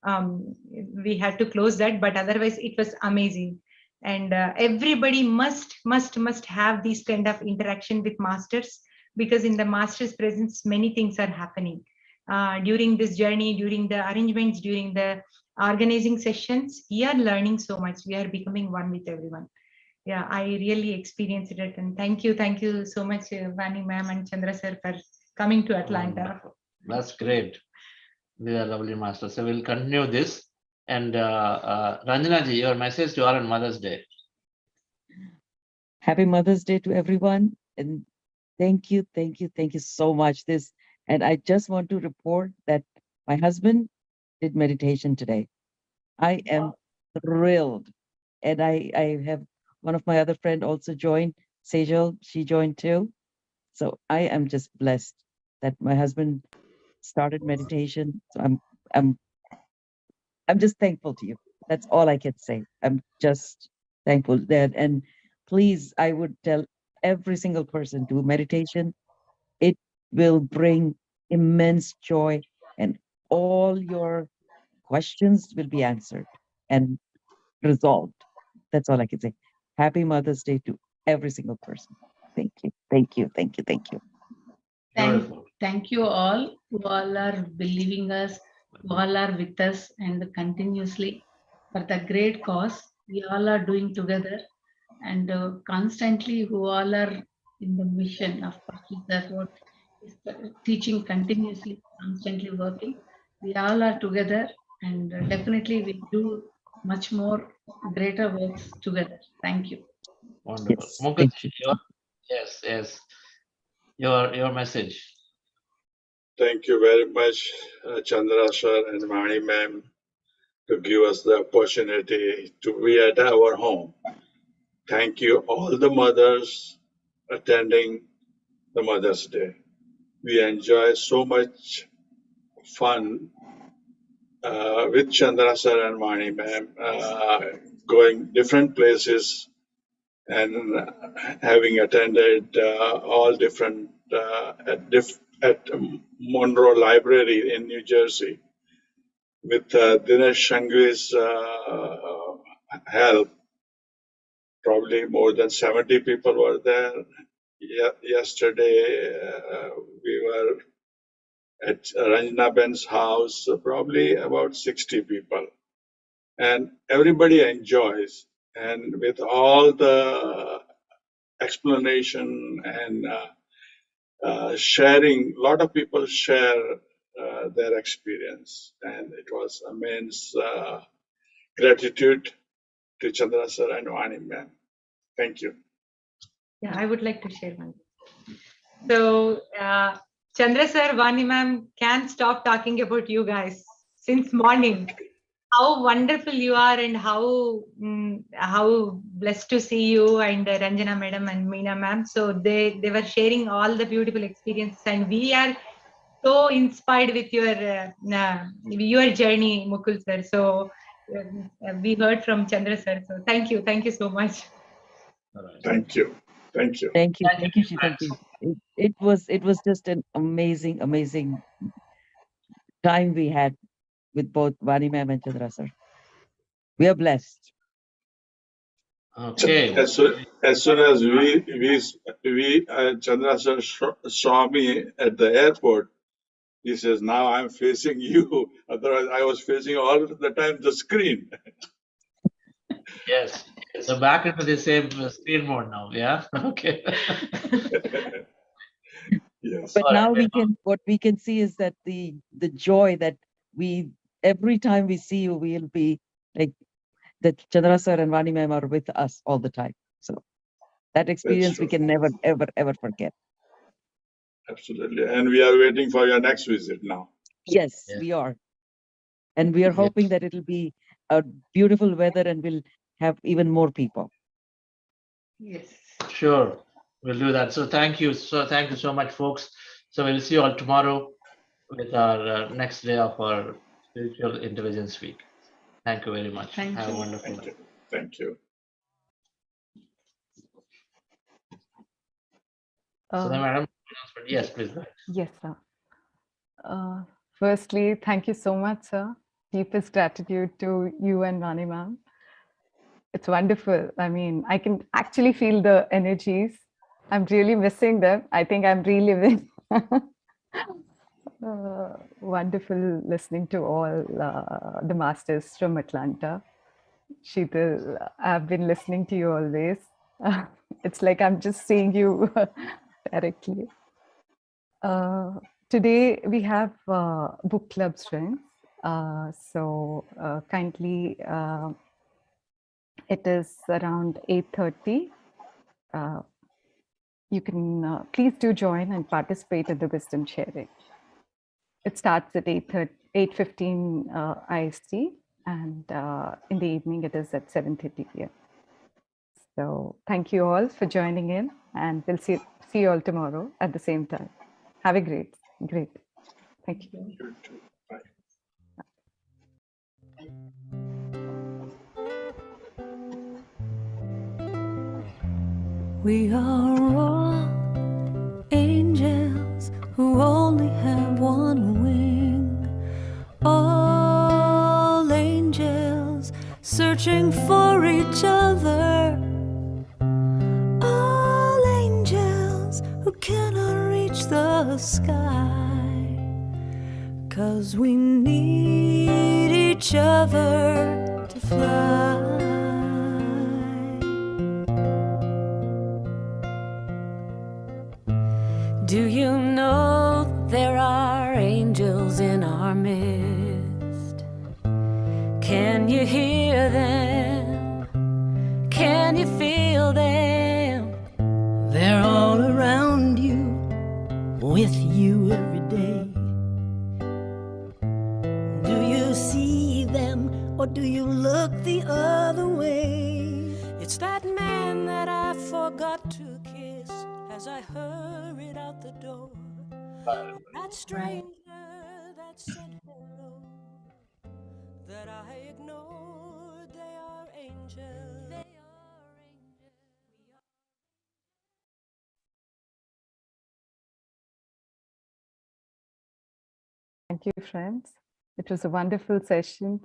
we had to close that. But otherwise, it was amazing. And everybody must have this kind of interaction with masters, because in the master's presence, many things are happening. During this journey, during the arrangements, during the organizing sessions, we are learning so much. We are becoming one with everyone. Yeah, I really experienced it, and thank you so much, Vani ma'am and Chandra sir, for coming to Atlanta. That's great. They are lovely masters. So we'll continue this. And Ranjana ji, your message to all on Mother's Day. Happy Mother's Day to everyone, and thank you so much. And I just want to report that my husband did meditation today. I am thrilled, and I have one of my other friend also joined, Sejal, she joined too. So I am just blessed that my husband started meditation. So I'm just thankful to you. That's all I can say. I'm just thankful that, and please, I would tell every single person do meditation. It will bring immense joy, and all your questions will be answered and resolved. That's all I can say. Happy Mother's Day to every single person. Thank you. Thank you. Thank you all who all are believing us, who all are with us and continuously for the great cause we all are doing together, and constantly who all are in the mission of what is teaching continuously, constantly working. We all are together, and definitely we do much more greater works together. Thank you. Wonderful. Yes, Mukul, thank you. yes. Your message. Thank you very much, Chandra sir and Vani ma'am, to give us the opportunity to be at our home. Thank you, all the mothers attending the Mother's Day. We enjoy so much fun with Chandra sir and Vani ma'am, going different places and having attended all different at Monroe Library in New Jersey. With Dinesh Shangvi's help, probably more than 70 people were there. Yesterday, we were at Ranjana Ben's house, probably about 60 people. and everybody enjoys. And with all the explanation and sharing, a lot of people share their experience, and it was immense gratitude to Chandra sir and Vani ma'am. Thank you. Yeah, I would like to share one. So, Chandra sir, Vani ma'am can't stop talking about you guys since morning. How wonderful you are, and how blessed to see you and Ranjana madam and Meena ma'am. So they were sharing all the beautiful experiences, and we are so inspired with your journey, Mukul sir. So we heard from Chandra sir. So thank you so much. Thank you. Thank you. Thank you. Thank you, Shivaji. It was just an amazing time we had with both Vani ma'am and Chandra sir. We are blessed. Okay. As soon as we Chandra sir saw me at the airport, he says, "Now I'm facing you." Otherwise, I was facing all the time the screen. Yes. So back into the same screen mode now. Yeah. Okay. Yes. But now what we can see is that the joy that every time we see you, we'll be like that Chandra sir and Vani ma'am are with us all the time. So that experience we can never, ever forget. Absolutely. And we are waiting for your next visit now. Yes, we are. And we are hoping that it'll be a beautiful weather and we'll have even more people. Yes. Sure. We'll do that. So thank you. So thank you so much, folks. So we'll see you all tomorrow with our next day of our Spiritual Intelligence Week. Thank you very much. Have a wonderful day. Thank you. So then, madam, yes, please. Yes, sir. Firstly, thank you so much, sir. Deepest gratitude to you and Vani ma'am. It's wonderful. I mean, I can actually feel the energies. I'm really missing them. I think I'm reliving. Wonderful listening to all the masters from Atlanta. Sheetal, I've been listening to you always. It's like I'm just seeing you directly. Today we have book club strengths. So kindly, it is around 8:30. You can please do join and participate in the wisdom sharing. It starts at 8:15 IST, and in the evening it is at 7:30 p.m. So thank you all for joining in, and we'll see you all tomorrow at the same time. Have a great. Thank you. We are all angels who only have one wing. All angels searching for each other. All angels who cannot reach the sky. 'Cause we need each other to fly. Do you know there are angels in our midst? Can you hear them? Can you feel them? They're all around you, with you every day. Do you see them, or do you look the other way? It's that man that I forgot to kiss as I hurried out the door. That stranger that said hello, that I ignored. They are angels. Thank you, friends. It was a wonderful session,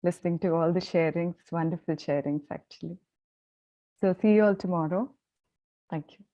listening to all the sharings, wonderful sharings, actually. So see you all tomorrow. Thank you.